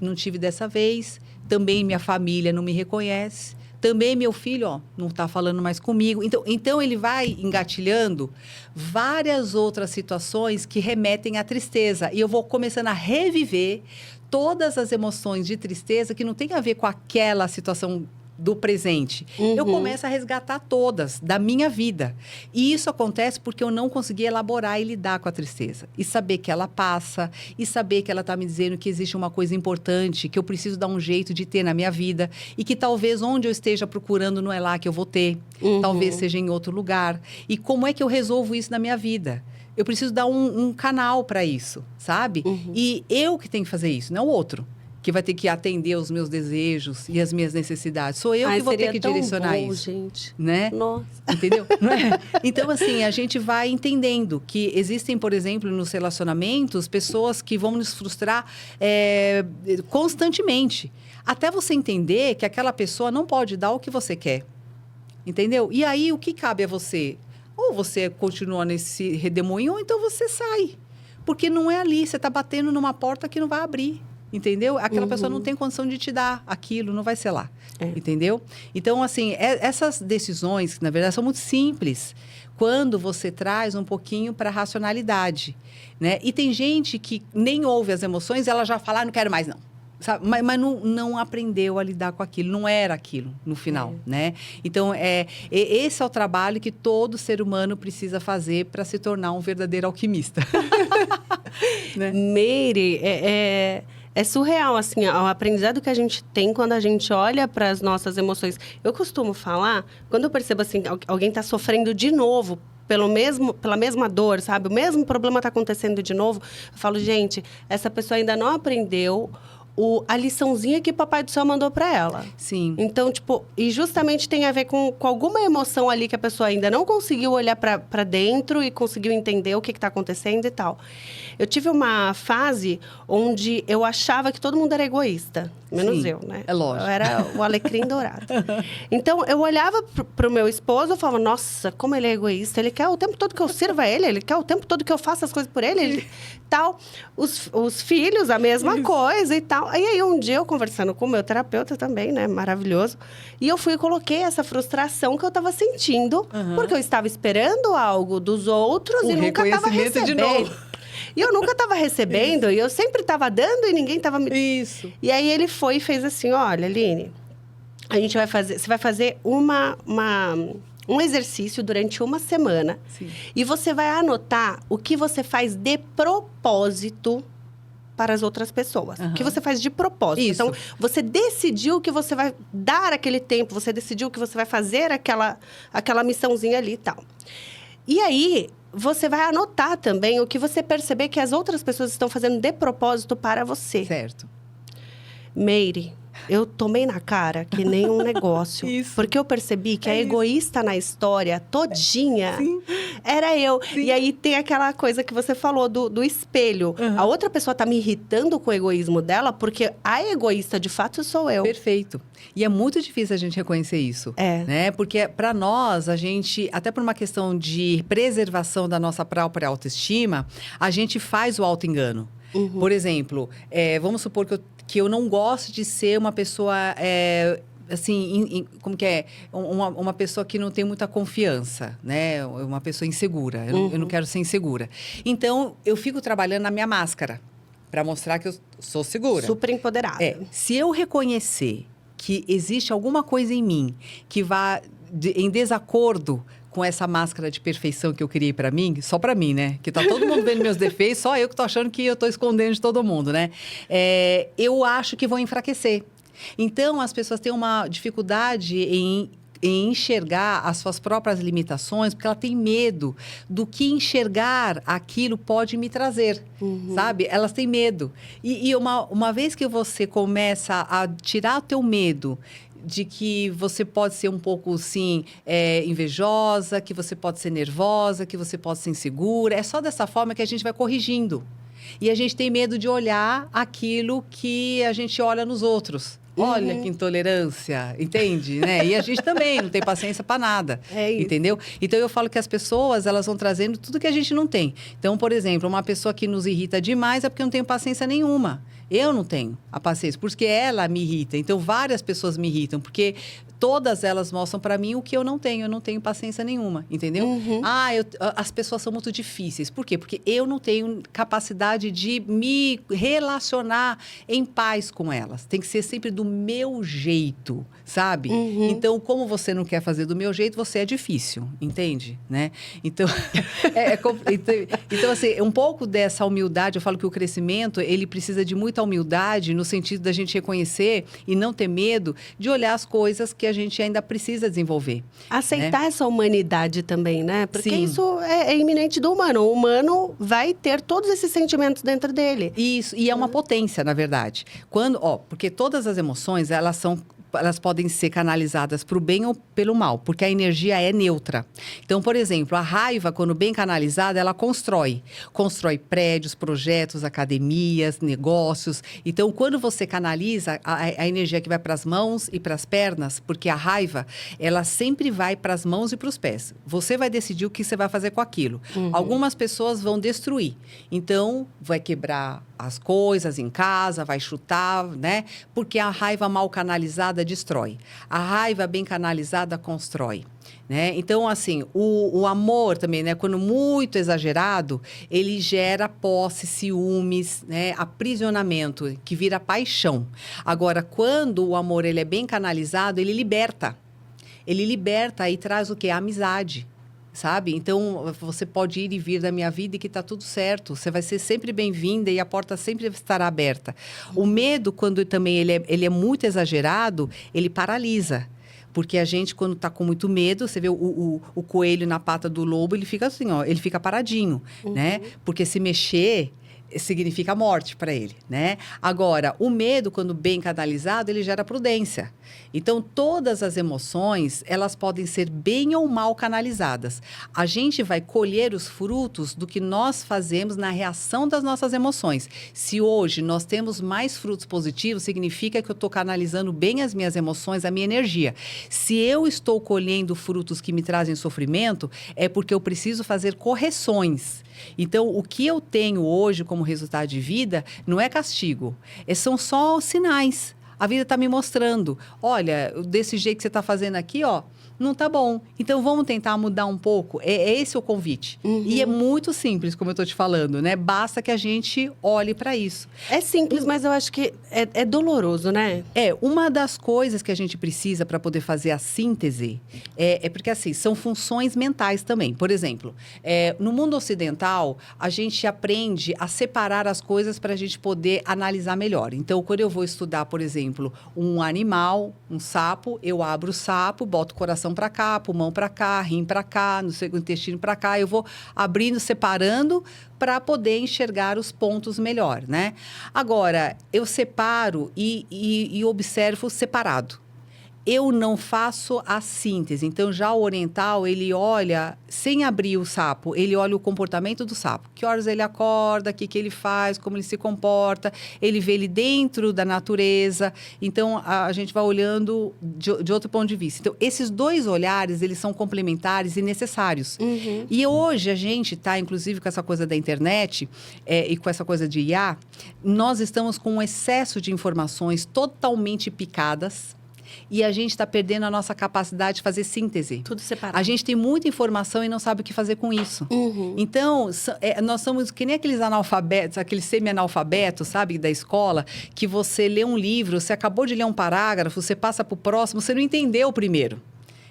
não tive dessa vez, também minha família não me reconhece, também meu filho, ó, não está falando mais comigo. Então, ele vai engatilhando várias outras situações que remetem à tristeza. E eu vou começando a reviver todas as emoções de tristeza que não tem a ver com aquela situação do presente. Eu começo a resgatar todas da minha vida. E isso acontece porque eu não consegui elaborar e lidar com a tristeza. E saber que ela passa, e saber que ela está me dizendo que existe uma coisa importante, que eu preciso dar um jeito de ter na minha vida, e que talvez onde eu esteja procurando não é lá que eu vou ter, talvez seja em outro lugar. E como é que eu resolvo isso na minha vida? Eu preciso dar um canal para isso, sabe? E eu que tenho que fazer isso, não o outro que vai ter que atender os meus desejos e as minhas necessidades. Sou eu que vou ter que direcionar isso. Gente. Né? Nossa. Entendeu? Não é? Então, assim, a gente vai entendendo que existem, por exemplo, nos relacionamentos, pessoas que vão nos frustrar constantemente. Até você entender que aquela pessoa não pode dar o que você quer. Entendeu? E aí, o que cabe a você? Ou você continua nesse redemoinho, ou então você sai. Porque não é ali, você está batendo numa porta que não vai abrir. Entendeu? Aquela pessoa não tem condição de te dar aquilo, não vai ser lá. Entendeu? Então, assim, essas decisões, na verdade, são muito simples quando você traz um pouquinho para a racionalidade, né? E tem gente que nem ouve as emoções, ela já fala, não quero mais, não. Sabe? Mas não aprendeu a lidar com aquilo, não era aquilo no final, né? Então, esse é o trabalho que todo ser humano precisa fazer para se tornar um verdadeiro alquimista. Né? Meire, é surreal, assim, o aprendizado que a gente tem quando a gente olha para as nossas emoções. Eu costumo falar, quando eu percebo, assim, alguém está sofrendo de novo pela mesma dor, sabe? O mesmo problema está acontecendo de novo. Eu falo, gente, essa pessoa ainda não aprendeu a liçãozinha que o Papai do Céu mandou para ela. Sim. Então, tipo, e justamente tem a ver com alguma emoção ali que a pessoa ainda não conseguiu olhar para dentro e conseguiu entender o que está acontecendo e tal. Eu tive uma fase onde eu achava que todo mundo era egoísta. Menos eu, né? É lógico. Eu era o alecrim dourado. Então, eu olhava pro meu esposo e falava, nossa, como ele é egoísta. Ele quer o tempo todo que eu sirva ele. Ele quer o tempo todo que eu faça as coisas por ele. Tal. Os filhos, a mesma coisa e tal. E aí, um dia, eu conversando com o meu terapeuta também, né? Maravilhoso. E eu fui e coloquei essa frustração que eu estava sentindo. Porque eu estava esperando algo dos outros e nunca estava recebendo. De novo. E eu nunca estava recebendo, e eu sempre estava dando e ninguém estava me... Isso. E aí ele foi e fez assim, olha, Aline, você vai fazer um exercício durante uma semana. Sim. E você vai anotar o que você faz de propósito para as outras pessoas. O que você faz de propósito. Isso. Então, você decidiu que você vai dar aquele tempo, você decidiu que você vai fazer aquela missãozinha ali e tal. E aí, você vai anotar também o que você perceber que as outras pessoas estão fazendo de propósito para você. Certo. Meire, eu tomei na cara que nem um negócio. Isso. Porque eu percebi que a egoísta na história todinha era eu. Sim. E aí tem aquela coisa que você falou do espelho. A outra pessoa tá me irritando com o egoísmo dela porque a egoísta de fato sou eu. Perfeito. E é muito difícil a gente reconhecer isso. Né? Porque para nós, a gente, até por uma questão de preservação da nossa própria autoestima, a gente faz o auto-engano. Por exemplo, vamos supor que eu não gosto de ser uma pessoa assim, como que é? Uma pessoa que não tem muita confiança, né? Uma pessoa insegura. Eu não quero ser insegura. Então, eu fico trabalhando na minha máscara para mostrar que eu sou segura. Super empoderada. Se eu reconhecer que existe alguma coisa em mim que vá em desacordo com essa máscara de perfeição que eu criei para mim, só para mim, né? Que tá todo mundo vendo meus defeitos, só eu que tô achando que eu tô escondendo de todo mundo, né? Eu acho que vão enfraquecer. Então, as pessoas têm uma dificuldade em enxergar as suas próprias limitações, porque ela tem medo do que enxergar aquilo pode me trazer, sabe? Elas têm medo. E uma vez que você começa a tirar o teu medo de que você pode ser um pouco, sim, invejosa, que você pode ser nervosa, que você pode ser insegura. É só dessa forma que a gente vai corrigindo. E a gente tem medo de olhar aquilo que a gente olha nos outros. Olha que intolerância, entende? Né? E a gente também não tem paciência para nada, entendeu? Então, eu falo que as pessoas, elas vão trazendo tudo que a gente não tem. Então, por exemplo, uma pessoa que nos irrita demais é porque eu não tenho paciência nenhuma. Eu não tenho a paciência, porque ela me irrita. Então, várias pessoas me irritam, porque todas elas mostram para mim o que eu não tenho. Eu não tenho paciência nenhuma, entendeu? As pessoas são muito difíceis. Por quê? Porque eu não tenho capacidade de me relacionar em paz com elas. Tem que ser sempre do meu jeito, sabe? Então, como você não quer fazer do meu jeito, você é difícil, entende? Né? Então, então, assim, um pouco dessa humildade, eu falo que o crescimento, ele precisa de muita humildade no sentido da gente reconhecer e não ter medo de olhar as coisas que a gente ainda precisa desenvolver. Aceitar essa humanidade também, né? Porque Sim. isso é iminente do humano. O humano vai ter todos esses sentimentos dentro dele. Isso, e é uma potência, na verdade. Porque todas as emoções, elas podem ser canalizadas para o bem ou pelo mal, porque a energia é neutra. Então, por exemplo, a raiva, quando bem canalizada, ela constrói prédios, projetos, academias, negócios. Então, quando você canaliza a energia que vai para as mãos e para as pernas, porque a raiva, ela sempre vai para as mãos e para os pés. Você vai decidir o que você vai fazer com aquilo. Algumas pessoas vão destruir. Então, vai quebrar as coisas em casa, vai chutar, né? Porque a raiva mal canalizada destrói. A raiva bem canalizada constrói, né? Então, assim, o amor também, né? Quando muito exagerado, ele gera posse, ciúmes, né? Aprisionamento, que vira paixão. Agora, quando o amor ele é bem canalizado, ele liberta. Ele liberta e traz o quê? A amizade. Sabe? Então, você pode ir e vir da minha vida e que está tudo certo. Você vai ser sempre bem-vinda e a porta sempre estará aberta. O medo, quando também ele é muito exagerado, ele paralisa. Porque a gente, quando está com muito medo, você vê o coelho na pata do lobo, ele fica assim, ó, ele fica paradinho, né? Porque se mexer significa morte para ele, né? Agora, o medo, quando bem canalizado, ele gera prudência. Então, todas as emoções, elas podem ser bem ou mal canalizadas. A gente vai colher os frutos do que nós fazemos na reação das nossas emoções. Se hoje nós temos mais frutos positivos, significa que eu estou canalizando bem as minhas emoções, a minha energia. Se eu estou colhendo frutos que me trazem sofrimento, é porque eu preciso fazer correções. Então, o que eu tenho hoje como resultado de vida não é castigo, são só sinais. A vida está me mostrando, olha, desse jeito que você está fazendo aqui, ó, não tá bom. Então, vamos tentar mudar um pouco. É esse o convite. E é muito simples, como eu estou te falando, né? Basta que a gente olhe para isso. É simples, mas eu acho que é doloroso, né? Uma das coisas que a gente precisa para poder fazer a síntese é porque, assim, são funções mentais também. Por exemplo, no mundo ocidental, a gente aprende a separar as coisas para a gente poder analisar melhor. Então, quando eu vou estudar, por exemplo, um animal, um sapo, eu abro o sapo, boto o coração para cá, pulmão para cá, rim para cá, o intestino para cá. Eu vou abrindo, separando para poder enxergar os pontos melhor, né? Agora, eu separo e observo separado. Eu não faço a síntese. Então, já o oriental, ele olha, sem abrir o sapo, ele olha o comportamento do sapo. Que horas ele acorda, o que ele faz, como ele se comporta. Ele vê ele dentro da natureza. Então, a gente vai olhando de outro ponto de vista. Então, esses dois olhares, eles são complementares e necessários. E hoje, a gente está, inclusive, com essa coisa da internet e com essa coisa de IA, nós estamos com um excesso de informações totalmente picadas. E a gente está perdendo a nossa capacidade de fazer síntese. Tudo separado. A gente tem muita informação e não sabe o que fazer com isso. Então, nós somos que nem aqueles analfabetos, aqueles semi-analfabetos, sabe, da escola, que você lê um livro, você acabou de ler um parágrafo, você passa para o próximo, você não entendeu o primeiro.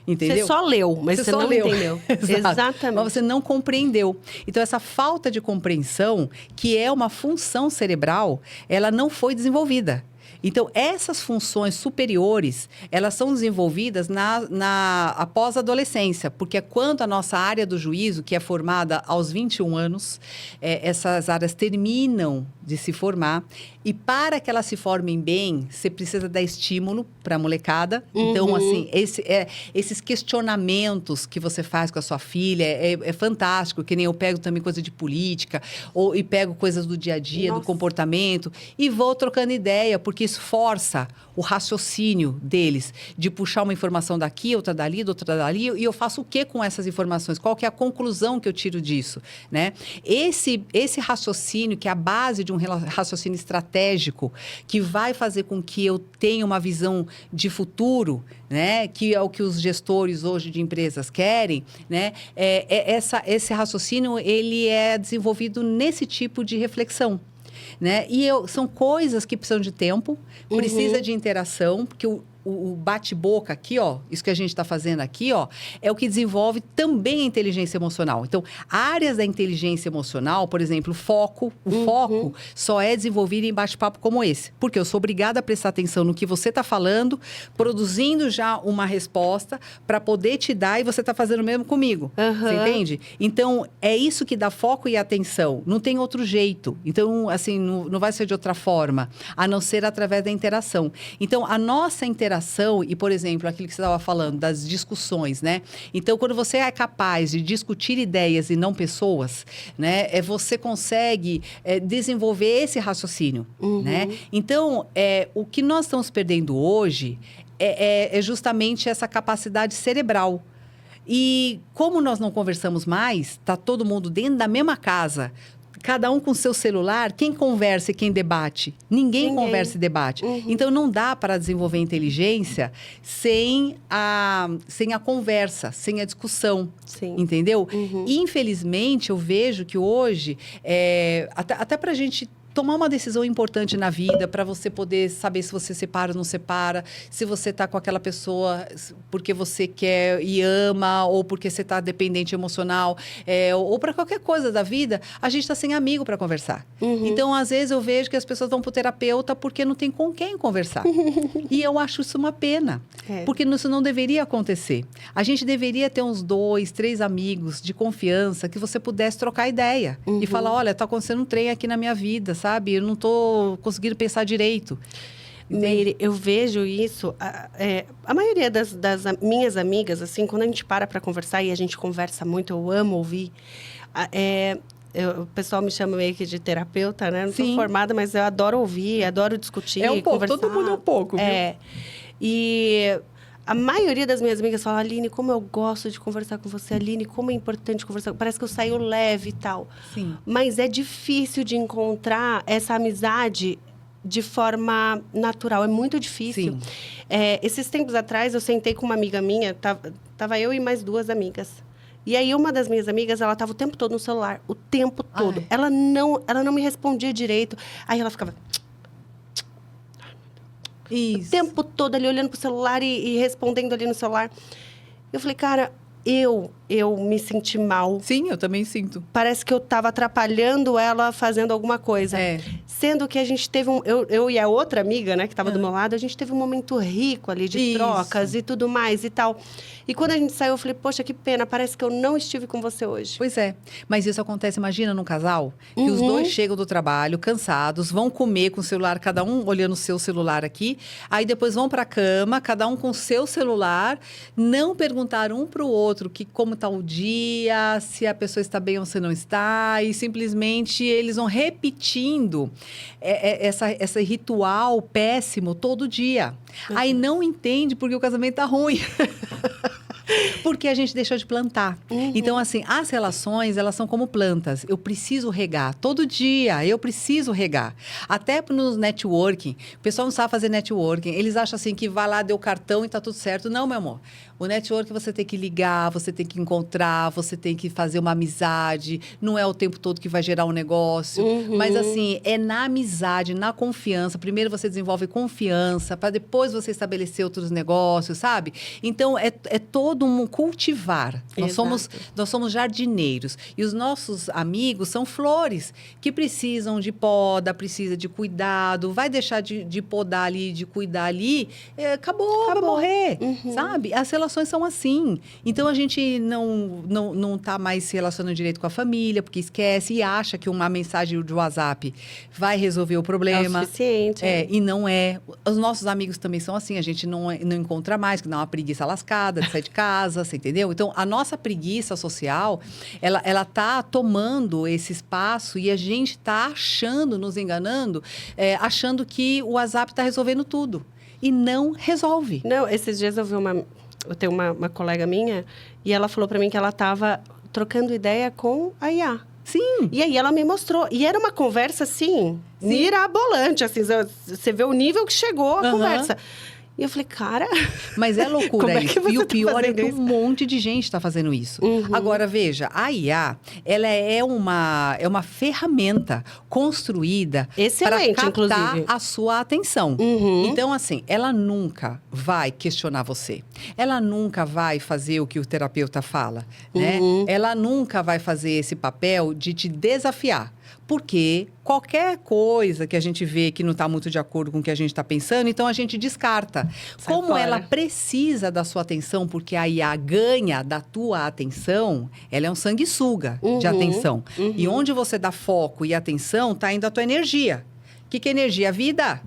Entendeu? Você só leu, mas você não entendeu. Exatamente. Mas você não compreendeu. Então, essa falta de compreensão, que é uma função cerebral, ela não foi desenvolvida. Então, essas funções superiores, elas são desenvolvidas após a adolescência, porque é quando a nossa área do juízo, que é formada aos 21 anos, essas áreas terminam de se formar. E para que elas se formem bem, você precisa dar estímulo para a molecada. Então, assim, esses questionamentos que você faz com a sua filha é fantástico, que nem eu pego também coisa de política, e pego coisas do dia a dia, do comportamento, e vou trocando ideia, porque isso força o raciocínio deles, de puxar uma informação daqui, outra dali, outra dali, e eu faço o que com essas informações? Qual que é a conclusão que eu tiro disso, né? Esse raciocínio, que é a base de um raciocínio estratégico, que vai fazer com que eu tenha uma visão de futuro, né? Que é o que os gestores hoje de empresas querem, né? Esse raciocínio, ele é desenvolvido nesse tipo de reflexão. Né? E são coisas que precisam de tempo, precisa de interação, porque o bate-boca aqui, ó, isso que a gente está fazendo aqui, ó, é o que desenvolve também a inteligência emocional. Então, áreas da inteligência emocional, por exemplo, o foco só é desenvolvido em bate-papo como esse. Porque eu sou obrigada a prestar atenção no que você está falando, produzindo já uma resposta para poder te dar, e você está fazendo o mesmo comigo. Você entende? Então, é isso que dá foco e atenção. Não tem outro jeito. Então, assim, não vai ser de outra forma, a não ser através da interação. Então, a nossa interação, e, por exemplo, aquilo que você estava falando, das discussões, né? Então, quando você é capaz de discutir ideias e não pessoas, né? Você consegue desenvolver esse raciocínio, né? Então, o que nós estamos perdendo hoje é justamente essa capacidade cerebral. E como nós não conversamos mais, está todo mundo dentro da mesma casa, cada um com seu celular, quem conversa e quem debate? Ninguém conversa e debate. Então, não dá para desenvolver inteligência sem a conversa, sem a discussão. Sim. Entendeu? Infelizmente, eu vejo que hoje, até para a gente tomar uma decisão importante na vida, para você poder saber se você separa ou não separa, se você está com aquela pessoa porque você quer e ama, ou porque você está dependente emocional, ou para qualquer coisa da vida, a gente está sem amigo para conversar. Então, às vezes, eu vejo que as pessoas vão para o terapeuta porque não tem com quem conversar. E eu acho isso uma pena, porque isso não deveria acontecer. A gente deveria ter uns 2, 3 amigos de confiança que você pudesse trocar ideia e falar, olha, está acontecendo um trem aqui na minha vida, sabe? Eu não estou conseguindo pensar direito. Meire, eu vejo isso, a maioria das minhas amigas, assim, quando a gente para conversar, e a gente conversa muito, eu amo ouvir, o pessoal me chama meio que de terapeuta, né? Não sou formada, mas eu adoro ouvir, adoro discutir, conversar. Todo mundo é um pouco, viu? E a maioria das minhas amigas fala, Aline, como eu gosto de conversar com você, Aline, como é importante conversar. Parece que eu saio leve e tal. Sim. Mas é difícil de encontrar essa amizade de forma natural. É muito difícil. Esses tempos atrás, eu sentei com uma amiga minha, tava eu e mais 2 amigas. E aí, uma das minhas amigas, ela tava o tempo todo no celular. O tempo todo. Ela não me respondia direito. Aí ela ficava... Isso. O tempo todo ali olhando pro celular e respondendo ali no celular. Eu falei, cara, eu me senti mal. Sim, eu também sinto. Parece que eu estava atrapalhando ela fazendo alguma coisa. Sendo que a gente teve eu e a outra amiga, né, que estava do meu lado, a gente teve um momento rico ali de trocas e tudo mais e tal. E quando a gente saiu, eu falei, poxa, que pena, parece que eu não estive com você hoje. Pois é. Mas isso acontece, imagina, num casal, que os dois chegam do trabalho, cansados, vão comer com o celular, cada um olhando o seu celular aqui, aí depois vão para a cama, cada um com o seu celular, não perguntar um para o outro como está o dia, se a pessoa está bem ou se não está, e simplesmente eles vão repetindo esse ritual péssimo todo dia. Aí não entende porque o casamento está ruim. Porque a gente deixou de plantar. Então, assim, as relações, elas são como plantas. Eu preciso regar. Todo dia, eu preciso regar. Até no networking. O pessoal não sabe fazer networking. Eles acham assim que vai lá, deu cartão e tá tudo certo. Não, meu amor. O networking você tem que ligar, você tem que encontrar, você tem que fazer uma amizade. Não é o tempo todo que vai gerar um negócio. Mas, assim, é na amizade, na confiança. Primeiro você desenvolve confiança, para depois você estabelecer outros negócios, sabe? Então, é todo um cultivar. Nós somos jardineiros. E os nossos amigos são flores que precisam de poda, precisa de cuidado. Vai deixar de podar ali, de cuidar ali, acabou, vai morrer, sabe? As relações são assim. Então, a gente não tá mais se relacionando direito com a família, porque esquece e acha que uma mensagem de WhatsApp vai resolver o problema. É o suficiente. E não é. Os nossos amigos também são assim. A gente não encontra mais, que dá uma preguiça lascada de sair de casa, você entendeu? Então, a nossa preguiça social, ela tá tomando esse espaço e a gente tá achando, nos enganando, achando que o WhatsApp tá resolvendo tudo. E não resolve. Não, esses dias eu tenho uma colega minha e ela falou para mim que ela estava trocando ideia com a IA. Sim. E aí ela me mostrou. E era uma conversa, assim, mirabolante. Assim, você vê o nível que chegou a conversa. E eu falei, cara... Mas é loucura como é isso. que você E o pior é que isso? um monte de gente está fazendo isso. Agora, veja, a IA, ela é uma ferramenta construída para captar inclusive. a sua atenção. Então, assim, ela nunca vai questionar você. Ela nunca vai fazer o que o terapeuta fala, né? Ela nunca vai fazer esse papel de te desafiar. Porque qualquer coisa que a gente vê que não está muito de acordo com o que a gente está pensando, então a gente descarta. Como fora. ela precisa da sua atenção, porque a IA ganha da tua atenção, ela é um sanguessuga de atenção. E onde você dá foco e atenção, está indo a tua energia. O que é energia? A vida.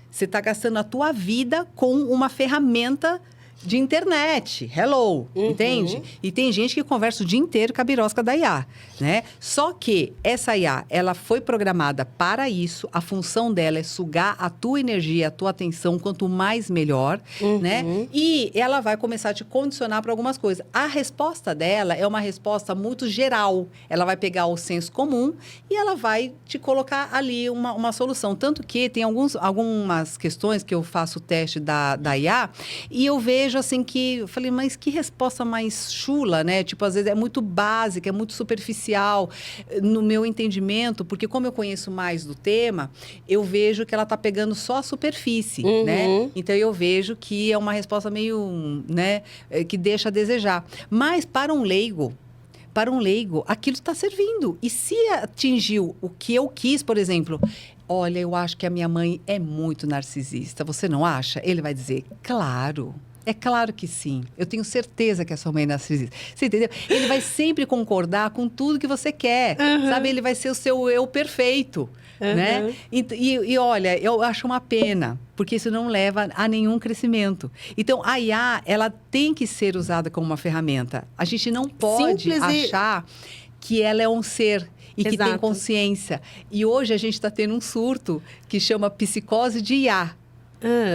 Você está gastando a tua vida com uma ferramenta de internet. Hello, entende? E tem gente que conversa o dia inteiro com a birosca da IA, né? Só que essa IA, ela foi programada para isso. A função dela é sugar a tua energia, a tua atenção, quanto mais melhor, né? E ela vai começar a te condicionar para algumas coisas. A resposta dela é uma resposta muito geral. Ela vai pegar o senso comum e ela vai te colocar ali uma solução. Tanto que tem algumas questões que eu faço o teste da IA e eu vejo assim que... Eu falei, mas que resposta mais chula, né? Tipo, às vezes é muito básica, é muito superficial no meu entendimento, porque como eu conheço mais do tema, eu vejo que ela tá pegando só a superfície, né? Então, eu vejo que é uma resposta meio, né? Que deixa a desejar. Mas, para um leigo, aquilo está servindo. E se atingiu o que eu quis, por exemplo... Olha, eu acho que a minha mãe é muito narcisista. Você não acha? Ele vai dizer, claro. É claro que sim. Eu tenho certeza que a sua mãe é narcisista. Você entendeu? Ele vai sempre concordar com tudo que você quer. Sabe? Ele vai ser o seu eu perfeito. Né? E olha, eu acho uma pena, porque isso não leva a nenhum crescimento. Então, a IA, ela tem que ser usada como uma ferramenta. A gente não pode achar que ela é um ser e que tem consciência. E hoje a gente está tendo um surto que chama psicose de IA.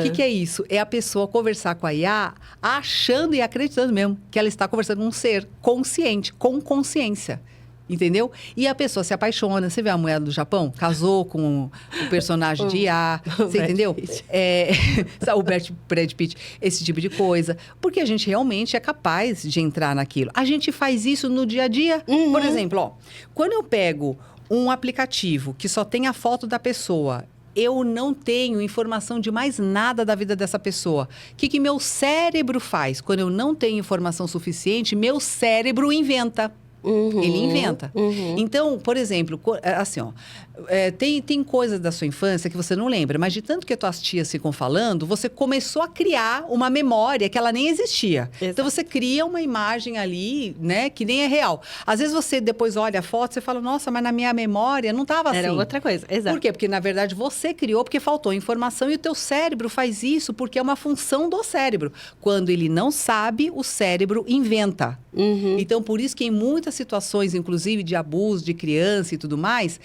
O que é isso? É a pessoa conversar com a IA achando e acreditando mesmo que ela está conversando com um ser consciente, com consciência. Entendeu? E a pessoa se apaixona. Você vê a mulher do Japão? Casou com o personagem de IA. Você entendeu? O Brad Pitt. Esse tipo de coisa. Porque a gente realmente é capaz de entrar naquilo. A gente faz isso no dia a dia. Por exemplo, ó, quando eu pego um aplicativo que só tem a foto da pessoa... Eu não tenho informação de mais nada da vida dessa pessoa. O que meu cérebro faz? Quando eu não tenho informação suficiente, meu cérebro inventa. Ele inventa. Então, por exemplo, assim, ó, tem coisas da sua infância que você não lembra, mas de tanto que as tuas tias ficam falando, você começou a criar uma memória que ela nem existia. Então, você cria uma imagem ali, né, que nem é real. Às vezes, você depois olha a foto e fala, nossa, mas na minha memória não estava assim. Era outra coisa, exato. Por quê? Porque, na verdade, você criou porque faltou informação e o teu cérebro faz isso porque é uma função do cérebro. Quando ele não sabe, o cérebro inventa. Então, por isso que em muitas situações, inclusive de abuso de criança e tudo mais,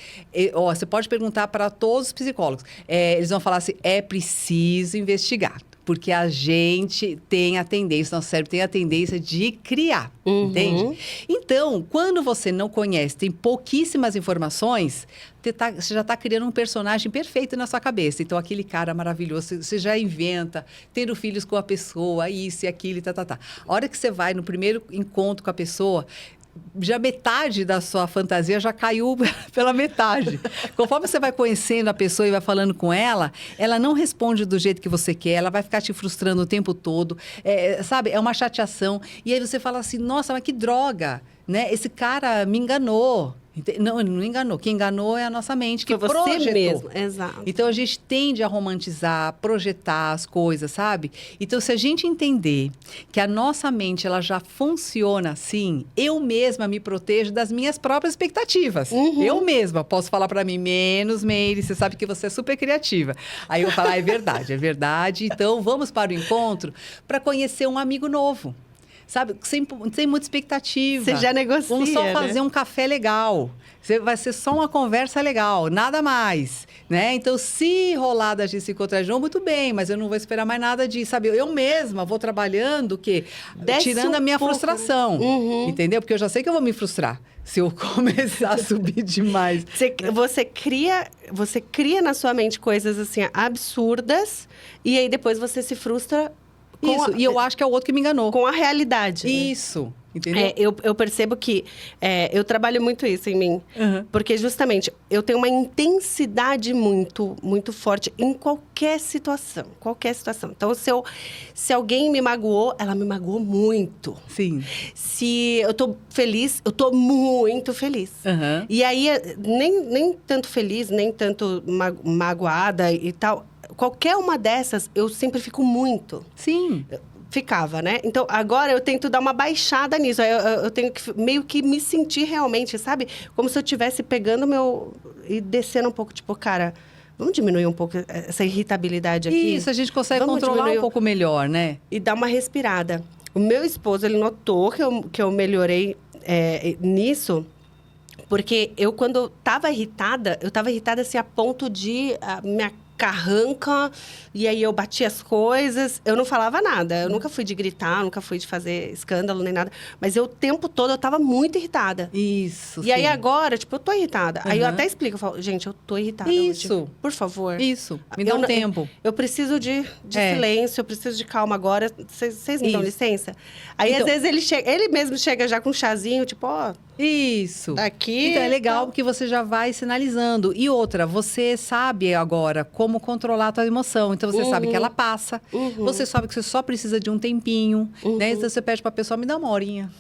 você pode perguntar para todos os psicólogos. Eles vão falar assim, é preciso investigar. Porque a gente tem a tendência, nosso cérebro tem a tendência de criar, entende? Então, quando você não conhece, tem pouquíssimas informações, você já está criando um personagem perfeito na sua cabeça. Então, aquele cara maravilhoso, você já inventa, tendo filhos com a pessoa, isso e aquilo, tá. A hora que você vai no primeiro encontro com a pessoa, já metade da sua fantasia já caiu pela metade. Conforme você vai conhecendo a pessoa e vai falando com ela não responde do jeito que você quer, ela vai ficar te frustrando o tempo todo, sabe? É uma chateação. E aí você fala assim, nossa, mas que droga, né? Esse cara me enganou. Não, ele não enganou. Quem enganou é a nossa mente, que foi você projetou. mesmo, exato. Então, a gente tende a romantizar, projetar as coisas, sabe? Então, se a gente entender que a nossa mente, ela já funciona assim, eu mesma me protejo das minhas próprias expectativas. Eu mesma posso falar para mim, menos, Meire, você sabe que você é super criativa. Aí eu falo, é verdade, é verdade. Então, vamos para o encontro para conhecer um amigo novo. Sabe, sem muita expectativa. Você já negocia, vamos só né? fazer um café legal. Vai ser só uma conversa legal, nada mais, né? Então, se rolar da gente se encontrar de novo, muito bem, mas eu não vou esperar mais nada disso, sabe? Eu mesma vou trabalhando, o quê? Tirando a minha frustração, entendeu? Porque eu já sei que eu vou me frustrar se eu começar a subir demais. Você cria na sua mente coisas, assim, absurdas, e aí depois você se frustra e eu acho que é o outro que me enganou. Com a realidade. Isso, entendeu? Eu percebo que eu trabalho muito isso em mim. Porque, justamente, eu tenho uma intensidade muito, muito forte em qualquer situação. Qualquer situação. Então, se alguém me magoou, ela me magoou muito. Sim. Se eu tô feliz, eu tô muito feliz. E aí, nem tanto feliz, nem tanto magoada e tal. Qualquer uma dessas, eu sempre fico muito. Sim. Ficava, né? Então, agora eu tento dar uma baixada nisso. Eu tenho que meio que me sentir realmente, sabe? Como se eu estivesse pegando e descendo um pouco, tipo, cara, vamos diminuir um pouco essa irritabilidade aqui? Isso, a gente consegue controlar um pouco melhor, né? E dar uma respirada. O meu esposo, ele notou que eu melhorei nisso. Porque quando eu tava irritada assim, a ponto de minha carranca, e aí eu batia as coisas, eu não falava nada. Eu nunca fui de gritar, nunca fui de fazer escândalo, nem nada. Mas o tempo todo eu tava muito irritada. Isso, E aí agora, tipo, eu tô irritada. Aí eu até explico, eu falo, gente, eu tô irritada Isso. hoje. Por favor. Isso, me dá um tempo. Eu preciso de silêncio, eu preciso de calma agora. Vocês me dão licença? Aí, então, às vezes, ele mesmo chega já com um chazinho, tipo, ó... Isso. Daqui... Então, é legal porque você já vai sinalizando. E outra, você sabe agora como controlar a tua emoção. Então, você sabe que ela passa. Você sabe que você só precisa de um tempinho, né? Então, você pede pra pessoa, me dá uma horinha.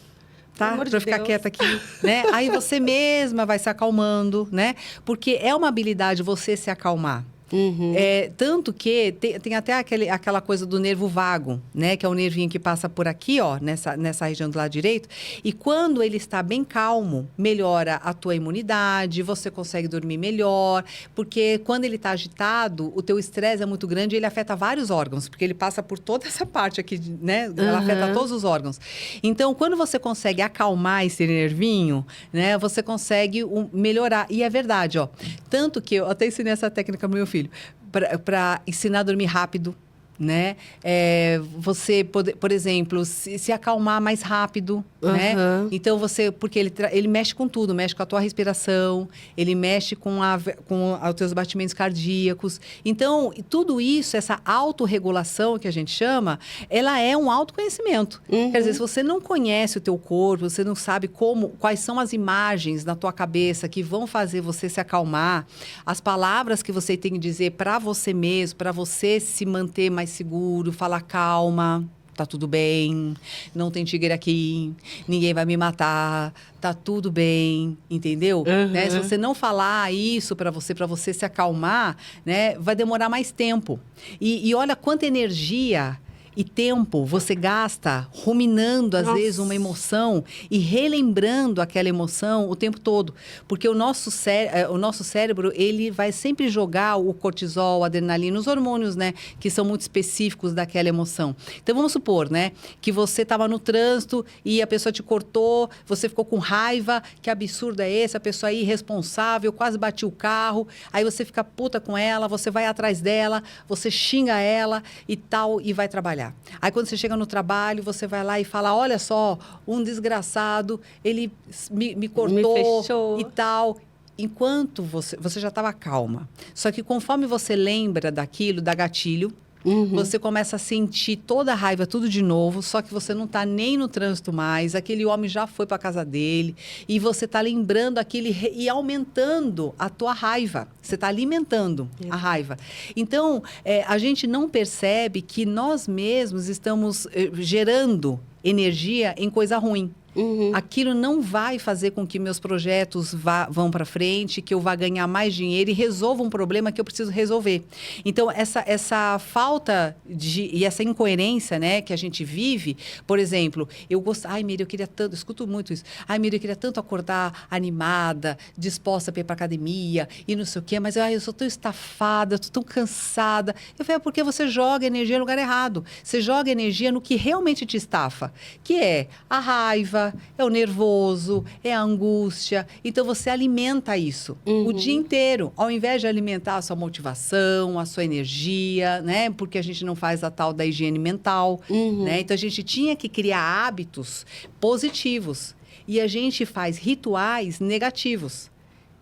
Tá? Pra ficar quieta aqui, né? Aí você mesma vai se acalmando, né? Porque é uma habilidade você se acalmar. Tanto que tem até aquela coisa do nervo vago, né? Que é o nervinho que passa por aqui, ó, nessa região do lado direito. E quando ele está bem calmo, melhora a tua imunidade, você consegue dormir melhor. Porque quando ele está agitado, o teu estresse é muito grande e ele afeta vários órgãos. Porque ele passa por toda essa parte aqui, né? Ela afeta todos os órgãos. Então, quando você consegue acalmar esse nervinho, né? Você consegue melhorar. E é verdade, ó. Tanto que eu até ensinei essa técnica pro meu filho. Para ensinar a dormir rápido, né? Você, por exemplo, se acalmar mais rápido, né? Então, porque ele mexe com tudo, mexe com a tua respiração, ele mexe com os teus batimentos cardíacos. Então, tudo isso, essa autorregulação que a gente chama, ela é um autoconhecimento. Quer dizer, se você não conhece o teu corpo, você não sabe quais são as imagens na tua cabeça que vão fazer você se acalmar, as palavras que você tem que dizer para você mesmo, para você se manter mais seguro, falar calma, tá tudo bem, não tem tigre aqui, ninguém vai me matar, tá tudo bem, entendeu? Né? Se você não falar isso para você se acalmar, né, vai demorar mais tempo. E olha quanta energia e tempo você gasta ruminando, às vezes, uma emoção e relembrando aquela emoção o tempo todo. Porque o nosso cérebro, ele vai sempre jogar o cortisol, a adrenalina, os hormônios, né? Que são muito específicos daquela emoção. Então, vamos supor, né? Que você estava no trânsito e a pessoa te cortou, você ficou com raiva, que absurdo é esse? A pessoa é irresponsável, quase bati o carro. Aí você fica puta com ela, você vai atrás dela, você xinga ela e tal, e vai trabalhar. Aí quando você chega no trabalho, você vai lá e fala, olha só, um desgraçado, ele me cortou e tal. Enquanto você já estava calma. Só que conforme você lembra daquilo, dá gatilho, você começa a sentir toda a raiva, tudo de novo, só que você não está nem no trânsito mais, aquele homem já foi para a casa dele, e você está lembrando aquele e aumentando a tua raiva. Você está alimentando a raiva. Então, a gente não percebe que nós mesmos estamos gerando energia em coisa ruim. Aquilo não vai fazer com que meus projetos vão para frente, que eu vá ganhar mais dinheiro e resolva um problema que eu preciso resolver. Então, essa falta e essa incoerência, né, que a gente vive, por exemplo, ai, Miriam, eu queria tanto, escuto muito isso, ai, Miriam, eu queria tanto acordar animada, disposta para ir para academia e não sei o quê, mas eu sou tão estafada, estou tão cansada. Eu falei, porque você joga energia no lugar errado. Você joga energia no que realmente te estafa, que é a raiva, é o nervoso, é a angústia. Então, você alimenta isso o dia inteiro, ao invés de alimentar a sua motivação, a sua energia, né? Porque a gente não faz a tal da higiene mental, né? Então, a gente tinha que criar hábitos positivos. E a gente faz rituais negativos.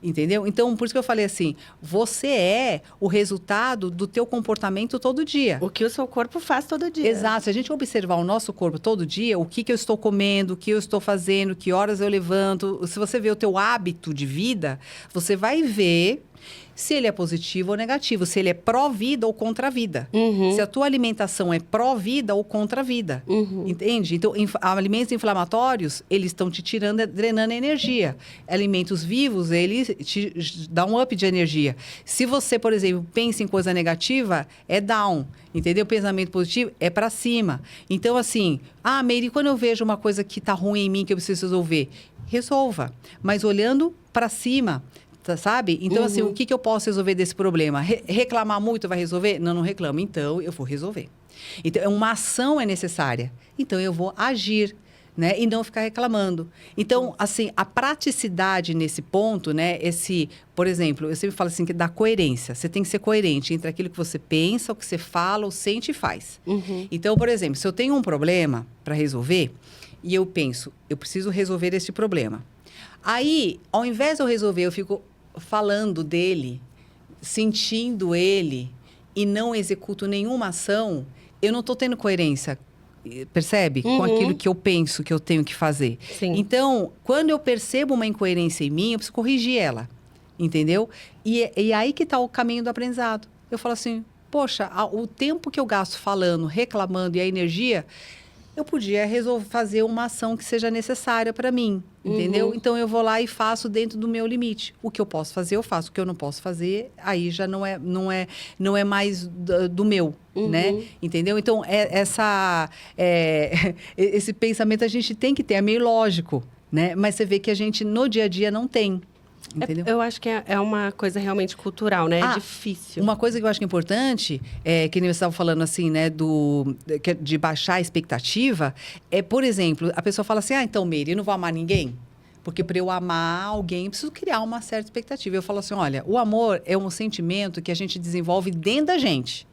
Entendeu? Então, por isso que eu falei assim, você é o resultado do teu comportamento todo dia. O que o seu corpo faz todo dia. Exato. Se a gente observar o nosso corpo todo dia, o que eu estou comendo, o que eu estou fazendo, que horas eu levanto, se você vê o teu hábito de vida, você vai ver se ele é positivo ou negativo, se ele é pró-vida ou contra-vida. Se a tua alimentação é pró-vida ou contra-vida. Entende? Então, alimentos inflamatórios, eles estão te tirando, drenando energia. Alimentos vivos, eles te dão um up de energia. Se você, por exemplo, pensa em coisa negativa, é down. Entendeu? Pensamento positivo é para cima. Então, assim, Meire, quando eu vejo uma coisa que está ruim em mim, que eu preciso resolver, resolva. Mas olhando para cima. Sabe? Então, assim, o que eu posso resolver desse problema? Reclamar muito vai resolver? Não reclamo. Então, eu vou resolver. Então, uma ação é necessária. Então, eu vou agir, né? E não ficar reclamando. Então, assim, a praticidade nesse ponto, né? Por exemplo, eu sempre falo assim, que da coerência. Você tem que ser coerente entre aquilo que você pensa, o que você fala, o sente e faz. Então, por exemplo, se eu tenho um problema para resolver e eu penso, eu preciso resolver esse problema. Aí, ao invés de eu resolver, eu fico falando dele, sentindo ele e não executo nenhuma ação, eu não estou tendo coerência, percebe? Com aquilo que eu penso que eu tenho que fazer. Sim. Então, quando eu percebo uma incoerência em mim, eu preciso corrigir ela, entendeu? E aí que está o caminho do aprendizado. Eu falo assim, poxa, o tempo que eu gasto falando, reclamando e a energia, eu podia fazer uma ação que seja necessária para mim, entendeu? Então, eu vou lá e faço dentro do meu limite. O que eu posso fazer, eu faço. O que eu não posso fazer, aí já não é mais do meu, né? Entendeu? Então, esse pensamento a gente tem que ter, é meio lógico, né? Mas você vê que a gente, no dia a dia, não tem. Entendeu? Eu acho que é uma coisa realmente cultural, né? É difícil. Uma coisa que eu acho que é importante, que nem você estava falando assim, né? De baixar a expectativa, por exemplo, a pessoa fala assim, então, Meire, eu não vou amar ninguém? Porque para eu amar alguém, eu preciso criar uma certa expectativa. Eu falo assim, olha, o amor é um sentimento que a gente desenvolve dentro da gente.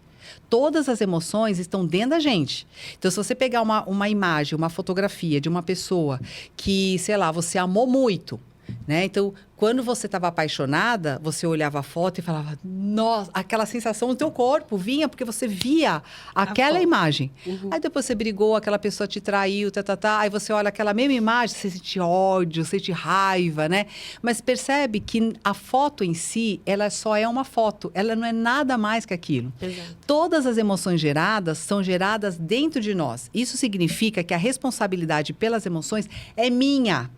Todas as emoções estão dentro da gente. Então, se você pegar uma imagem, uma fotografia de uma pessoa que, sei lá, você amou muito, né? Então, quando você estava apaixonada, você olhava a foto e falava, nossa, aquela sensação no teu corpo vinha porque você via aquela imagem. Aí depois você brigou, aquela pessoa te traiu, aí você olha aquela mesma imagem, você sente ódio, sente raiva, né? Mas percebe que a foto em si, ela só é uma foto, ela não é nada mais que aquilo. Exato. Todas as emoções geradas são geradas dentro de nós. Isso significa que a responsabilidade pelas emoções é minha.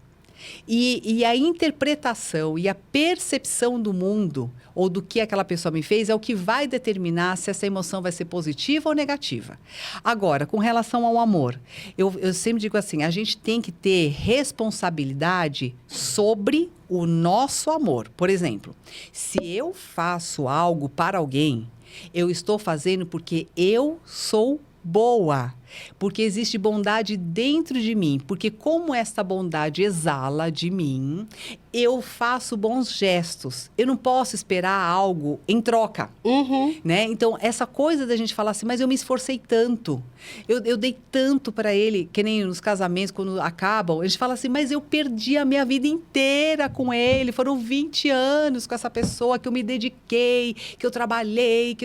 E a interpretação e a percepção do mundo ou do que aquela pessoa me fez é o que vai determinar se essa emoção vai ser positiva ou negativa. Agora, com relação ao amor, eu sempre digo assim, a gente tem que ter responsabilidade sobre o nosso amor. Por exemplo, se eu faço algo para alguém, eu estou fazendo porque eu sou boa, porque existe bondade dentro de mim, porque como esta bondade exala de mim, eu faço bons gestos. Eu não posso esperar algo em troca, né? Então, essa coisa da gente falar assim, mas eu me esforcei tanto, eu dei tanto para ele, que nem nos casamentos, quando acabam, a gente fala assim, mas eu perdi a minha vida inteira com ele, foram 20 anos com essa pessoa que eu me dediquei, que eu trabalhei,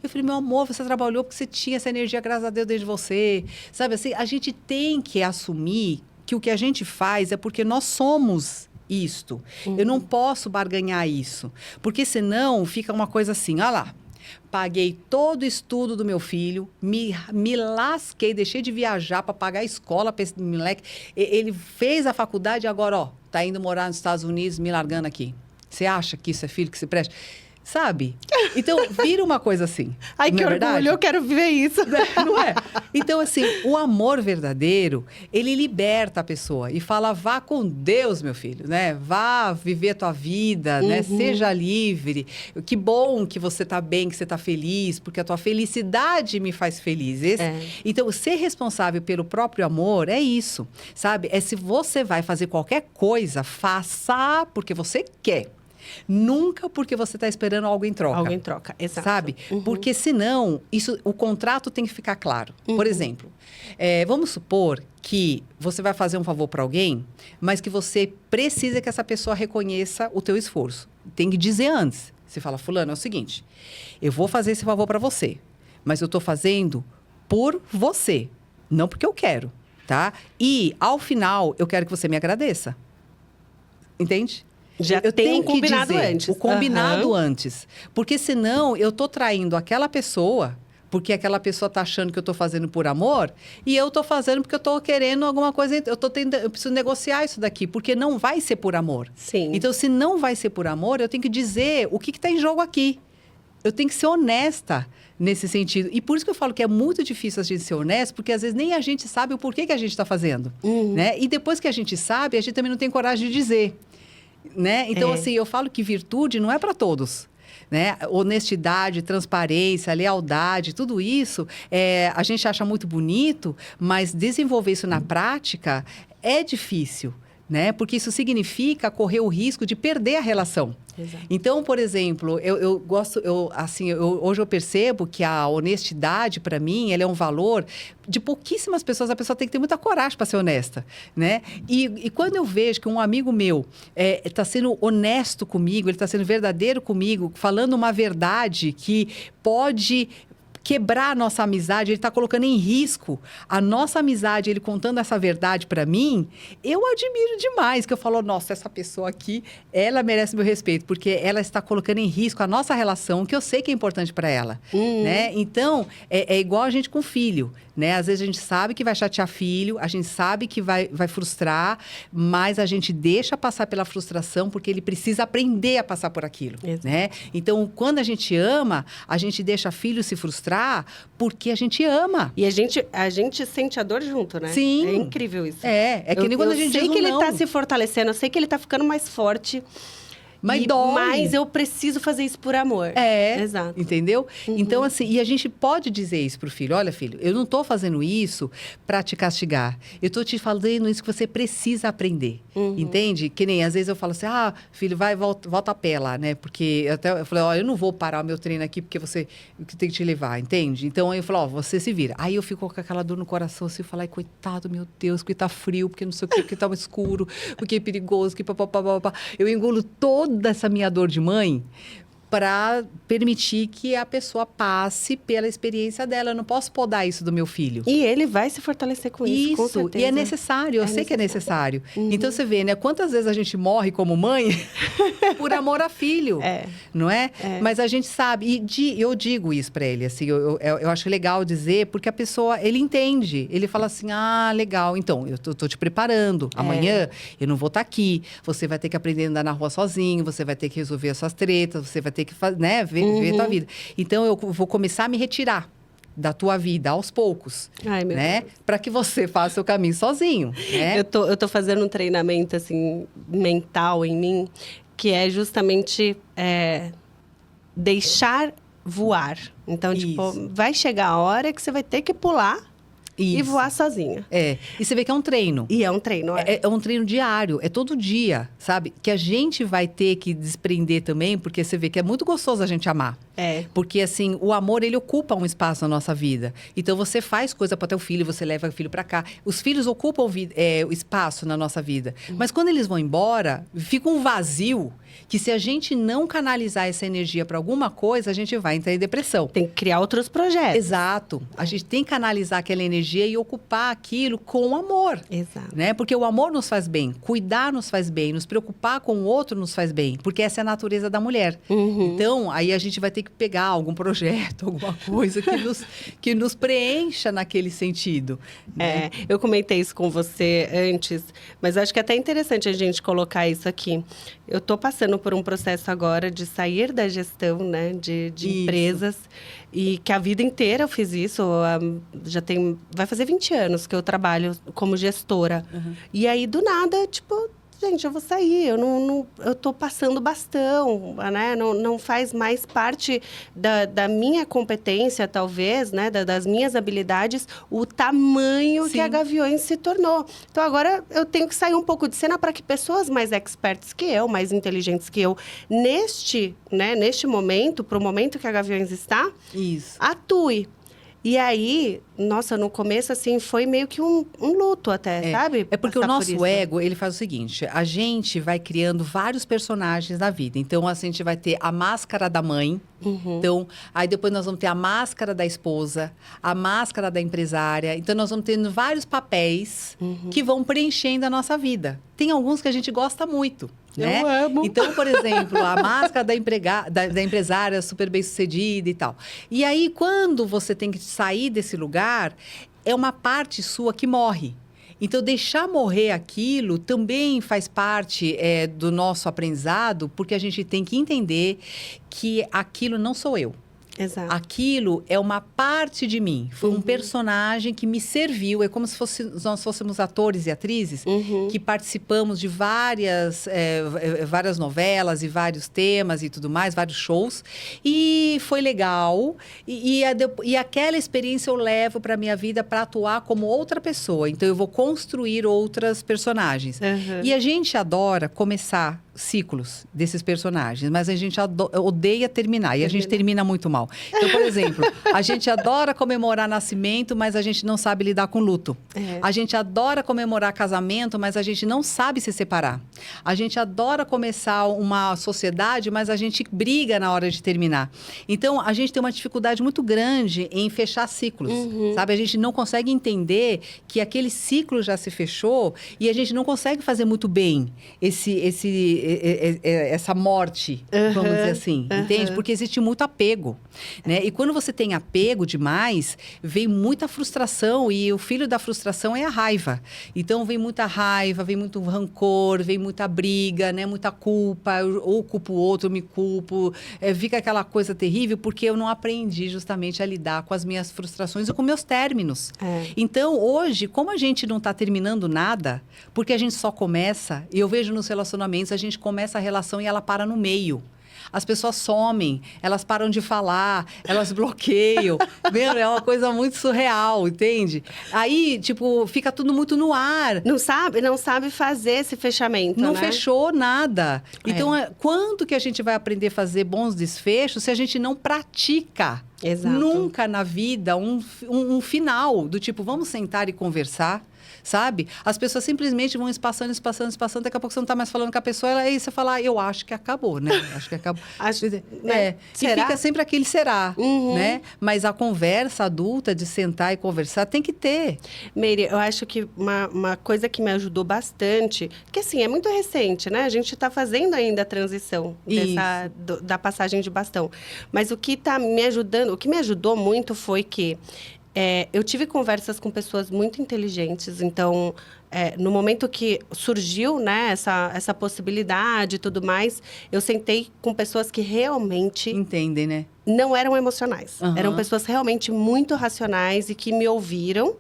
Eu falei, meu amor, você trabalhou porque você tinha essa energia, graças a Deus, dentro de você. Sabe assim, a gente tem que assumir que o que a gente faz é porque nós somos isto. Eu não posso barganhar isso, porque senão fica uma coisa assim, olha lá, paguei todo o estudo do meu filho, me lasquei, deixei de viajar para pagar a escola para esse moleque. Ele fez a faculdade e agora, ó, tá indo morar nos Estados Unidos, me largando aqui. Você acha que isso é filho que se presta? Sabe? Então, vira uma coisa assim. Ai, que orgulho, eu quero viver isso. Não é? Então, assim, o amor verdadeiro, ele liberta a pessoa e fala, vá com Deus, meu filho, né? Vá viver a tua vida, né? Seja livre. Que bom que você tá bem, que você tá feliz, porque a tua felicidade me faz feliz. Então, ser responsável pelo próprio amor é isso, sabe? É se você vai fazer qualquer coisa, faça porque você quer. Nunca porque você está esperando algo em troca. Algo em troca, exato. Sabe? Porque senão, o contrato tem que ficar claro. Por exemplo, vamos supor que você vai fazer um favor para alguém, mas que você precisa que essa pessoa reconheça o teu esforço. Tem que dizer antes. Você fala, fulano, é o seguinte, eu vou fazer esse favor para você, mas eu estou fazendo por você, não porque eu quero, tá? E, ao final, eu quero que você me agradeça. Entende? Já eu tenho um combinado antes. O combinado antes. Porque senão eu tô traindo aquela pessoa, porque aquela pessoa tá achando que eu tô fazendo por amor, e eu tô fazendo porque eu tô querendo alguma coisa, eu preciso negociar isso daqui, porque não vai ser por amor. Sim. Então, se não vai ser por amor, eu tenho que dizer o que tá em jogo aqui. Eu tenho que ser honesta nesse sentido. E por isso que eu falo que é muito difícil a gente ser honesto, porque às vezes nem a gente sabe o porquê que a gente está fazendo. Né? E depois que a gente sabe, a gente também não tem coragem de dizer. Né? Então, assim, eu falo que virtude não é para todos. Né? Honestidade, transparência, lealdade, tudo isso a gente acha muito bonito, mas desenvolver isso na prática é difícil. Né? Porque isso significa correr o risco de perder a relação. Exato. Então, por exemplo, hoje eu percebo que a honestidade, para mim, ela é um valor de pouquíssimas pessoas. A pessoa tem que ter muita coragem para ser honesta, né? E quando eu vejo que um amigo meu está sendo honesto comigo, ele está sendo verdadeiro comigo, falando uma verdade que pode quebrar a nossa amizade, ele está colocando em risco a nossa amizade, ele contando essa verdade para mim, eu admiro demais, que eu falo, nossa, essa pessoa aqui, ela merece meu respeito, porque ela está colocando em risco a nossa relação, que eu sei que é importante para ela, né? Então, é igual a gente com filho, né? Às vezes a gente sabe que vai chatear filho, a gente sabe que vai frustrar, mas a gente deixa passar pela frustração, porque ele precisa aprender a passar por aquilo, né? Então, quando a gente ama, a gente deixa filho se frustrar, porque a gente ama. E a gente sente a dor junto, né? Sim. É incrível isso. É que nem quando a gente diz Eu sei que ele não. tá se fortalecendo, eu sei que ele tá ficando mais forte. Mas dói. Mas eu preciso fazer isso por amor. Exato. Entendeu? Então, assim, e a gente pode dizer isso pro filho. Olha, filho, eu não tô fazendo isso para te castigar. Eu tô te falando isso que você precisa aprender. Entende? Que nem, às vezes eu falo assim, filho, volta a pé lá, né? Porque eu falei, eu não vou parar o meu treino aqui porque você tem que te levar, entende? Então, aí eu falo, você se vira. Aí eu fico com aquela dor no coração, assim, eu falo, ai, coitado, meu Deus, porque tá frio, porque não sei o quê, porque tá escuro, porque é perigoso, que papapá. Eu engulo toda essa minha dor de mãe para permitir que a pessoa passe pela experiência dela. Eu não posso podar isso do meu filho. E ele vai se fortalecer com isso, com certeza. E é necessário, eu sei que é necessário. Então, você vê, né? Quantas vezes a gente morre como mãe por amor a filho, não é? Mas a gente sabe, e eu digo isso para ele, assim, eu acho legal dizer, porque a pessoa, ele entende. Ele fala assim, legal, então, eu tô te preparando. Amanhã eu não vou estar aqui. Você vai ter que aprender a andar na rua sozinho, você vai ter que resolver as suas tretas, você vai ter que né, ver a tua vida. Então, eu vou começar a me retirar da tua vida aos poucos, né? Para que você faça o caminho sozinho, né? Eu tô fazendo um treinamento, assim, mental em mim, que é justamente deixar voar. Então, tipo, vai chegar a hora que você vai ter que pular e voar sozinha. E você vê que é um treino. E é um treino, É um treino diário, é todo dia, sabe? Que a gente vai ter que desprender também, porque você vê que é muito gostoso a gente amar. Porque, assim, o amor, ele ocupa um espaço na nossa vida. Então, você faz coisa para teu filho, você leva o filho para cá. Os filhos ocupam o espaço na nossa vida. Mas quando eles vão embora, fica um vazio que se a gente não canalizar essa energia para alguma coisa, a gente vai entrar em depressão. Tem que criar outros projetos. Exato. A gente tem que canalizar aquela energia e ocupar aquilo com amor. Exato. Né? Porque o amor nos faz bem, cuidar nos faz bem, nos preocupar com o outro nos faz bem, porque essa é a natureza da mulher. Então, aí a gente vai ter que pegar algum projeto, alguma coisa que nos preencha naquele sentido. Né? Eu comentei isso com você antes, mas acho que é até interessante a gente colocar isso aqui. Eu estou passando por um processo agora de sair da gestão, né, de empresas, e que a vida inteira eu fiz isso. Vai fazer 20 anos que eu trabalho como gestora. E aí, do nada, tipo, gente, eu vou sair, eu tô passando bastão, né? Não faz mais parte da minha competência, talvez, né? Das minhas habilidades, o tamanho que a Gaviões se tornou. Então, agora eu tenho que sair um pouco de cena para que pessoas mais expertas que eu, mais inteligentes que eu, neste momento, para o momento que a Gaviões está, atue. E aí, nossa, no começo, assim, foi meio que um luto até, sabe? É porque o nosso ego, ele faz o seguinte, a gente vai criando vários personagens na vida. Então, assim, a gente vai ter a máscara da mãe. Então, aí depois nós vamos ter a máscara da esposa, a máscara da empresária. Então, nós vamos tendo vários papéis que vão preenchendo a nossa vida. Tem alguns que a gente gosta muito. Né? Eu amo. Então, por exemplo, a máscara da empresária super bem-sucedida e tal. E aí, quando você tem que sair desse lugar, é uma parte sua que morre. Então, deixar morrer aquilo também faz parte do nosso aprendizado, porque a gente tem que entender que aquilo não sou eu. Exato. Aquilo é uma parte de mim. Foi um personagem que me serviu. É como se nós fôssemos atores e atrizes que participamos de várias novelas e vários temas e tudo mais, vários shows. E foi legal. E aquela experiência eu levo para a minha vida para atuar como outra pessoa. Então, eu vou construir outras personagens. E a gente adora começar ciclos desses personagens, mas a gente odeia terminar, e a gente termina muito mal. Então, por exemplo, a gente adora comemorar nascimento, mas a gente não sabe lidar com luto. A gente adora comemorar casamento, mas a gente não sabe se separar. A gente adora começar uma sociedade, mas a gente briga na hora de terminar. Então, a gente tem uma dificuldade muito grande em fechar ciclos, sabe? A gente não consegue entender que aquele ciclo já se fechou e a gente não consegue fazer muito bem essa morte, vamos dizer assim, entende? Porque existe muito apego, né? E quando você tem apego demais, vem muita frustração, e o filho da frustração é a raiva. Então, vem muita raiva, vem muito rancor, vem muita briga, né? Muita culpa, ou culpo o outro, eu me culpo. Fica aquela coisa terrível, porque eu não aprendi justamente a lidar com as minhas frustrações e com meus términos. Então, hoje, como a gente não está terminando nada, porque a gente só começa, e eu vejo nos relacionamentos, a gente começa a relação e ela para no meio. As pessoas somem, elas param de falar, elas bloqueiam. É uma coisa muito surreal, entende? Aí, tipo, fica tudo muito no ar. Não sabe fazer esse fechamento, Não né? fechou nada. Então, quando que a gente vai aprender a fazer bons desfechos se a gente não pratica? Exato. Nunca na vida um final do tipo, vamos sentar e conversar. sabe? As pessoas simplesmente vão espaçando, daqui a pouco você não tá mais falando com a pessoa, aí você fala, eu acho que acabou, né? Acho que acabou. Né? E fica sempre aquele será, né? Mas a conversa adulta de sentar e conversar tem que ter. Meire, eu acho que uma coisa que me ajudou bastante, que assim, é muito recente, né? A gente está fazendo ainda a transição da passagem de bastão. Mas o que me ajudou muito foi que eu tive conversas com pessoas muito inteligentes, então, no momento que surgiu, né, essa possibilidade e tudo mais, eu sentei com pessoas que realmente... Entendem, né? Não eram emocionais. Eram pessoas realmente muito racionais e que me ouviram,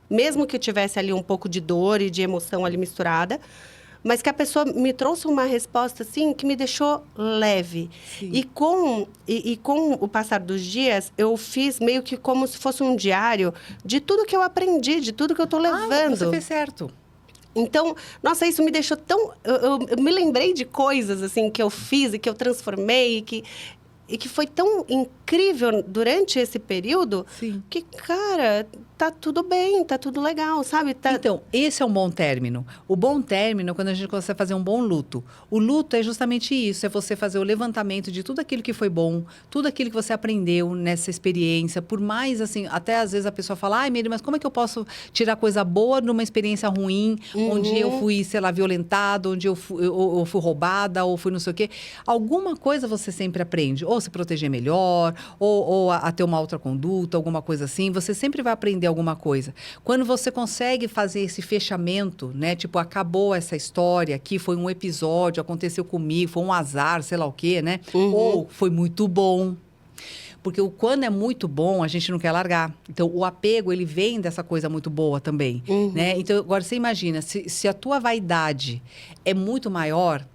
mesmo que eu tivesse ali um pouco de dor e de emoção ali misturada, mas que a pessoa me trouxe uma resposta, assim, que me deixou leve. E com o passar dos dias, eu fiz meio que como se fosse um diário de tudo que eu aprendi, de tudo que eu tô levando. Você fez certo. Então, nossa, isso me deixou tão... Eu me lembrei de coisas, assim, que eu fiz e que eu transformei e que foi tão incrível durante esse período que, cara, tá tudo bem, tá tudo legal, sabe? Então, esse é um bom término. O bom término é quando a gente consegue fazer um bom luto. O luto é justamente isso, é você fazer o levantamento de tudo aquilo que foi bom, tudo aquilo que você aprendeu nessa experiência. Por mais, assim, até às vezes a pessoa fala, ai, Meire, mas como é que eu posso tirar coisa boa numa experiência ruim, onde eu fui, sei lá, violentado, onde eu fui roubada, ou fui não sei o quê. Alguma coisa você sempre aprende. Ou se proteger melhor, ou a ter uma outra conduta, alguma coisa assim. Você sempre vai aprender alguma coisa. Quando você consegue fazer esse fechamento, né? Tipo, acabou essa história aqui, foi um episódio, aconteceu comigo, foi um azar, sei lá o quê, né? Ou foi muito bom. Porque quando é muito bom, a gente não quer largar. Então, o apego, ele vem dessa coisa muito boa também, né? Então, agora, você imagina, se a tua vaidade é muito maior,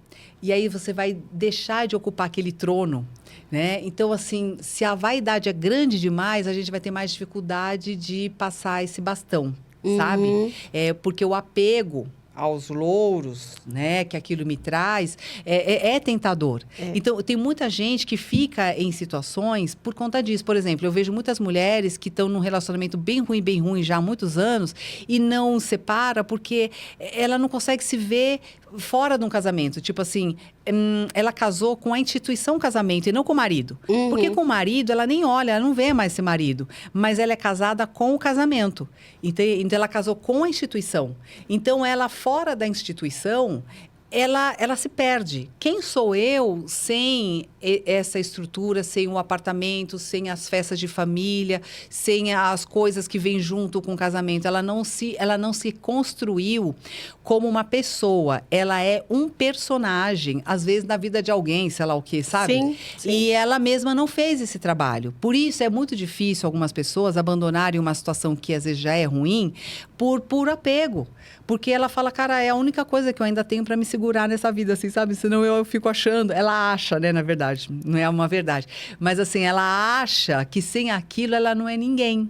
e aí você vai deixar de ocupar aquele trono, né? Então, assim, se a vaidade é grande demais, a gente vai ter mais dificuldade de passar esse bastão, sabe? Porque o apego aos louros, né, que aquilo me traz, é tentador. Então, tem muita gente que fica em situações por conta disso. Por exemplo, eu vejo muitas mulheres que estão num relacionamento bem ruim já há muitos anos e não separa porque ela não consegue se ver fora de um casamento. Tipo assim, ela casou com a instituição casamento e não com o marido. Porque com o marido, ela nem olha, ela não vê mais esse marido. Mas ela é casada com o casamento. Então ela casou com a instituição. Então, ela fora da instituição, ela se perde. Quem sou eu sem essa estrutura, sem um apartamento, sem as festas de família, sem as coisas que vêm junto com o casamento? Ela não se construiu como uma pessoa. Ela é um personagem, às vezes, na vida de alguém, sei lá o quê, sabe? Sim. E ela mesma não fez esse trabalho. Por isso, é muito difícil algumas pessoas abandonarem uma situação que, às vezes, já é ruim por apego. Porque ela fala, cara, é a única coisa que eu ainda tenho para me segurar nessa vida, assim, sabe? Senão eu fico achando. Ela acha, né, na verdade. Não é uma verdade. Mas, assim, ela acha que sem aquilo ela não é ninguém.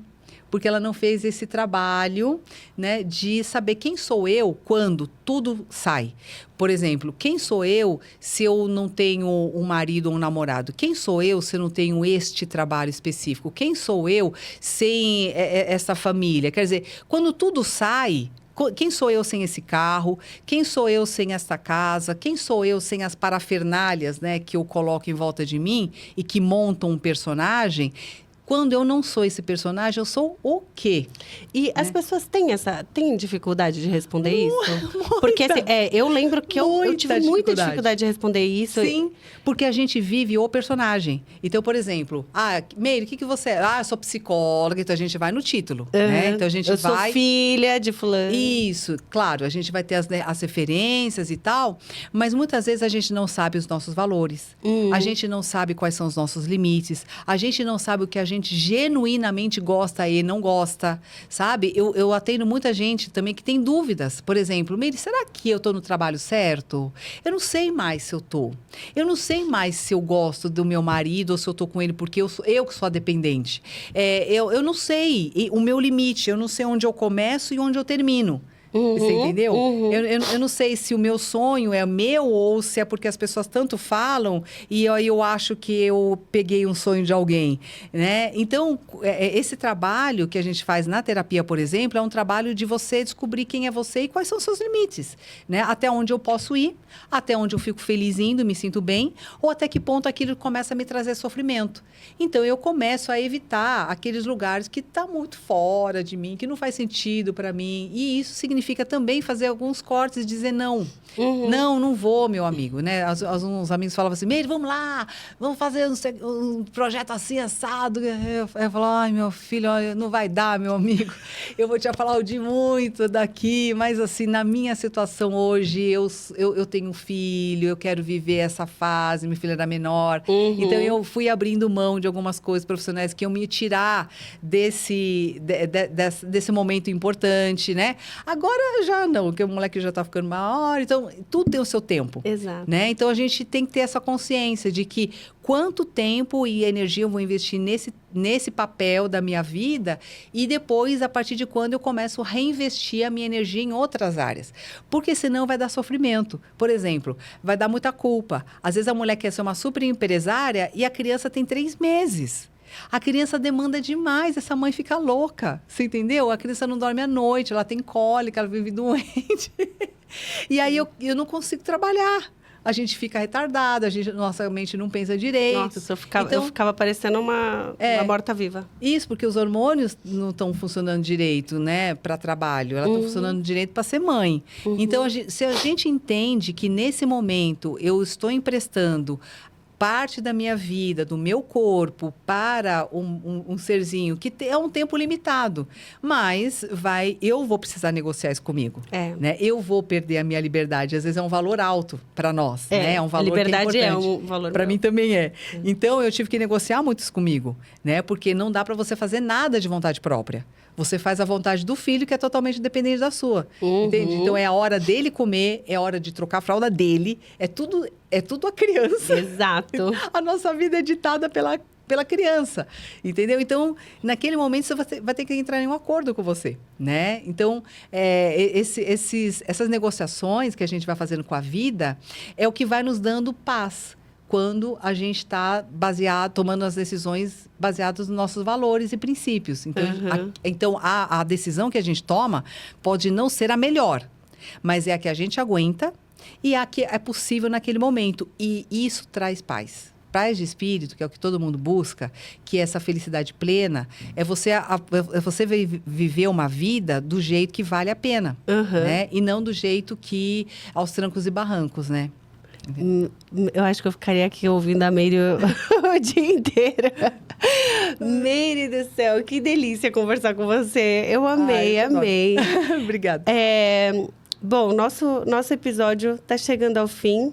Porque ela não fez esse trabalho, né, de saber quem sou eu quando tudo sai. Por exemplo, quem sou eu se eu não tenho um marido ou um namorado? Quem sou eu se eu não tenho este trabalho específico? Quem sou eu sem essa família? Quer dizer, quando tudo sai... Quem sou eu sem esse carro? Quem sou eu sem esta casa? Quem sou eu sem as parafernálias, né, que eu coloco em volta de mim e que montam um personagem? Quando eu não sou esse personagem, eu sou o quê? E as pessoas têm dificuldade de responder isso? Porque assim, eu lembro que eu tive muita dificuldade de responder isso. Sim, porque a gente vive o personagem. Então, por exemplo, Meire, o que você é? Eu sou psicóloga, então a gente vai no título, né? Então a gente eu sou filha de fulano. Isso, claro, a gente vai ter as referências e tal, mas muitas vezes a gente não sabe os nossos valores. A gente não sabe quais são os nossos limites. A gente não sabe o que a gente genuinamente gosta e não gosta, sabe? Eu atendo muita gente também que tem dúvidas. Por exemplo, Meire, será que eu estou no trabalho certo? Eu não sei mais se eu estou. Eu não sei mais se eu gosto do meu marido ou se eu estou com ele porque eu que sou a dependente. Eu não sei o meu limite, eu não sei onde eu começo e onde eu termino. Você entendeu? Uhum. Eu não sei se o meu sonho é meu ou se é porque as pessoas tanto falam e aí eu acho que eu peguei um sonho de alguém, né? Então, esse trabalho que a gente faz na terapia, por exemplo, é um trabalho de você descobrir quem é você e quais são os seus limites, né? Até onde eu posso ir, até onde eu fico feliz indo, me sinto bem, ou até que ponto aquilo começa a me trazer sofrimento. Então, eu começo a evitar aqueles lugares que estão muito fora de mim, que não faz sentido para mim, e isso significa também fazer alguns cortes e dizer não. Uhum. Não vou, meu amigo, né? Uns amigos falavam assim, Meire, vamos lá, vamos fazer um projeto assim, assado. Eu falo, ai, meu filho, olha, não vai dar, meu amigo. Eu vou te aplaudir muito daqui, mas assim, na minha situação hoje, eu tenho um filho, eu quero viver essa fase, minha filha era menor. Uhum. Então, eu fui abrindo mão de algumas coisas profissionais que iam me tirar desse momento importante, né? Agora já não, porque o moleque já tá ficando maior, então tudo tem o seu tempo. Exato. Né? Então a gente tem que ter essa consciência de que quanto tempo e energia eu vou investir nesse papel da minha vida e depois, a partir de quando eu começo a reinvestir a minha energia em outras áreas. Porque senão vai dar sofrimento. Por exemplo, vai dar muita culpa. Às vezes a mulher quer ser uma super empresária e a criança tem 3 meses. A criança demanda demais, essa mãe fica louca, você entendeu? A criança não dorme à noite, ela tem cólica, ela vive doente. E aí eu não consigo trabalhar. A gente fica retardada, nossa mente não pensa direito. Nossa, eu ficava parecendo uma morta-viva. Isso, porque os hormônios não estão funcionando direito, né, para trabalho. Elas estão funcionando direito para ser mãe. Uhum. Então, se a gente entende que nesse momento eu estou emprestando parte da minha vida, do meu corpo, para um serzinho que é um tempo limitado. Mas eu vou precisar negociar isso comigo. Né? Eu vou perder a minha liberdade. Às vezes é um valor alto para nós. Né? É um valor liberdade que é importante. É um valor para mim também é. Então, eu tive que negociar muito isso comigo. Né? Porque não dá para você fazer nada de vontade própria. Você faz a vontade do filho, que é totalmente dependente da sua. Entende? Então, é a hora dele comer, é a hora de trocar a fralda dele. É tudo a criança. Exato. A nossa vida é ditada pela criança, entendeu? Então, naquele momento, você vai ter que entrar em um acordo com você, né? Então, essas negociações que a gente vai fazendo com a vida é o que vai nos dando paz quando a gente está tomando as decisões baseadas nos nossos valores e princípios. Então, a decisão que a gente toma pode não ser a melhor, mas é a que a gente aguenta e a que é possível naquele momento. E isso traz paz. Paz de espírito, que é o que todo mundo busca, que é essa felicidade plena, é você viver uma vida do jeito que vale a pena, né? E não do jeito que aos trancos e barrancos, né? Eu acho que eu ficaria aqui ouvindo a Meire o dia inteiro. Meire do céu, que delícia conversar com você. Eu amei. Obrigada. Bom, nosso episódio está chegando ao fim.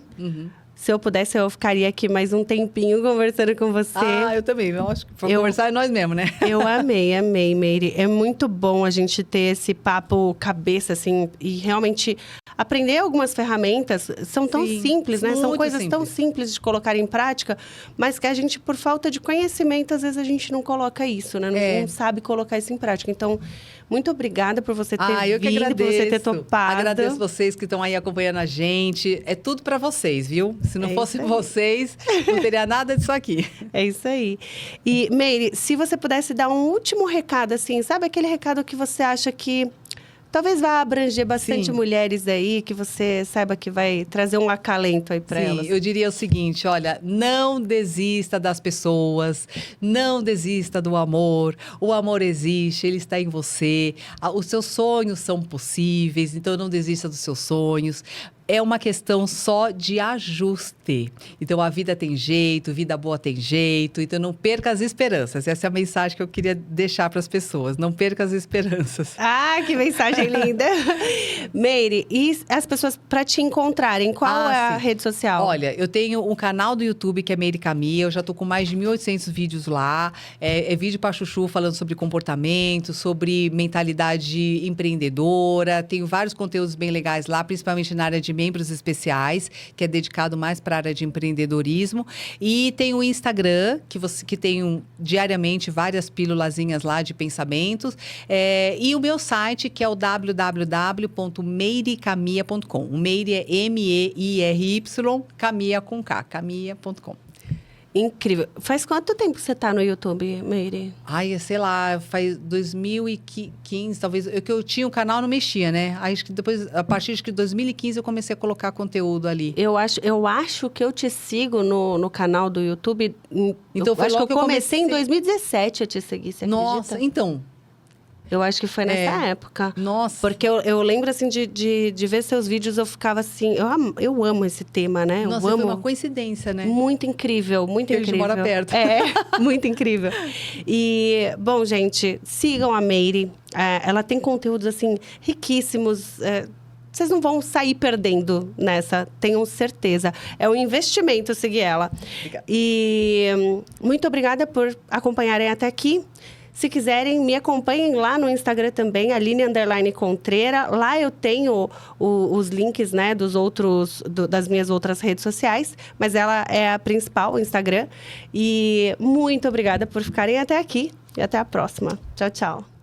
Se eu pudesse, eu ficaria aqui mais um tempinho conversando com você. Eu também. Eu acho que conversar é nós mesmos, né? Eu amei, Meire. É muito bom a gente ter esse papo cabeça, assim, e realmente aprender algumas ferramentas. São tão simples, né? São coisas tão simples de colocar em prática, mas que a gente, por falta de conhecimento, às vezes a gente não coloca isso, né? Não sabe colocar isso em prática. Então, muito obrigada por você ter eu que vindo, agradeço. por você ter topado. Agradeço vocês que estão aí acompanhando a gente. É tudo para vocês, viu? Se não fosse vocês, não teria nada disso aqui. É isso aí. E, Meire, se você pudesse dar um último recado, assim, sabe aquele recado que você acha que talvez vá abranger bastante mulheres aí, que você saiba que vai trazer um acalento aí para elas? Eu diria o seguinte, olha, não desista das pessoas, não desista do amor. O amor existe, ele está em você. Os seus sonhos são possíveis, então não desista dos seus sonhos. É uma questão só de ajuste. Então, a vida tem jeito, vida boa tem jeito. Então, não perca as esperanças. Essa é a mensagem que eu queria deixar para as pessoas. Não perca as esperanças. Que mensagem linda. Meire, e as pessoas para te encontrarem, qual é a rede social? Olha, eu tenho um canal do YouTube que é Meire Camille. Eu já estou com mais de 1.800 vídeos lá. É vídeo para chuchu falando sobre comportamento, sobre mentalidade empreendedora. Tenho vários conteúdos bem legais lá, principalmente na área de Membros Especiais, que é dedicado mais para a área de empreendedorismo. E tem o Instagram, que tem diariamente várias pílulazinhas lá de pensamentos. E o meu site, que é o www.meiricamia.com. O Meire é M-E-I-R-Y, Camia com K, camia.com. Incrível. Faz quanto tempo que você tá no YouTube, Meire? Ai, sei lá, faz 2015, talvez. Que eu tinha um canal, não mexia, né? Aí, acho que depois, a partir de 2015, eu comecei a colocar conteúdo ali. Eu acho que eu te sigo no canal do YouTube. Então, foi acho que logo eu comecei em 2017 a te seguir, você Nossa, acredita? então. Eu acho que foi nessa época. Nossa. Porque eu lembro, assim, de ver seus vídeos, eu ficava assim... Eu amo esse tema, né? Nossa, eu amo. foi uma coincidência, né? Muito incrível, muito Porque incrível. a gente mora perto. Muito incrível. E, bom, gente, sigam a Meire. Ela tem conteúdos, assim, riquíssimos. Vocês não vão sair perdendo nessa, tenham certeza. É um investimento seguir ela. Obrigada. E muito obrigada por acompanharem até aqui. Se quiserem, me acompanhem lá no Instagram também, Aline_Contreira. Lá eu tenho os links, né, das minhas outras redes sociais. Mas ela é a principal, o Instagram. E muito obrigada por ficarem até aqui. E até a próxima. Tchau, tchau.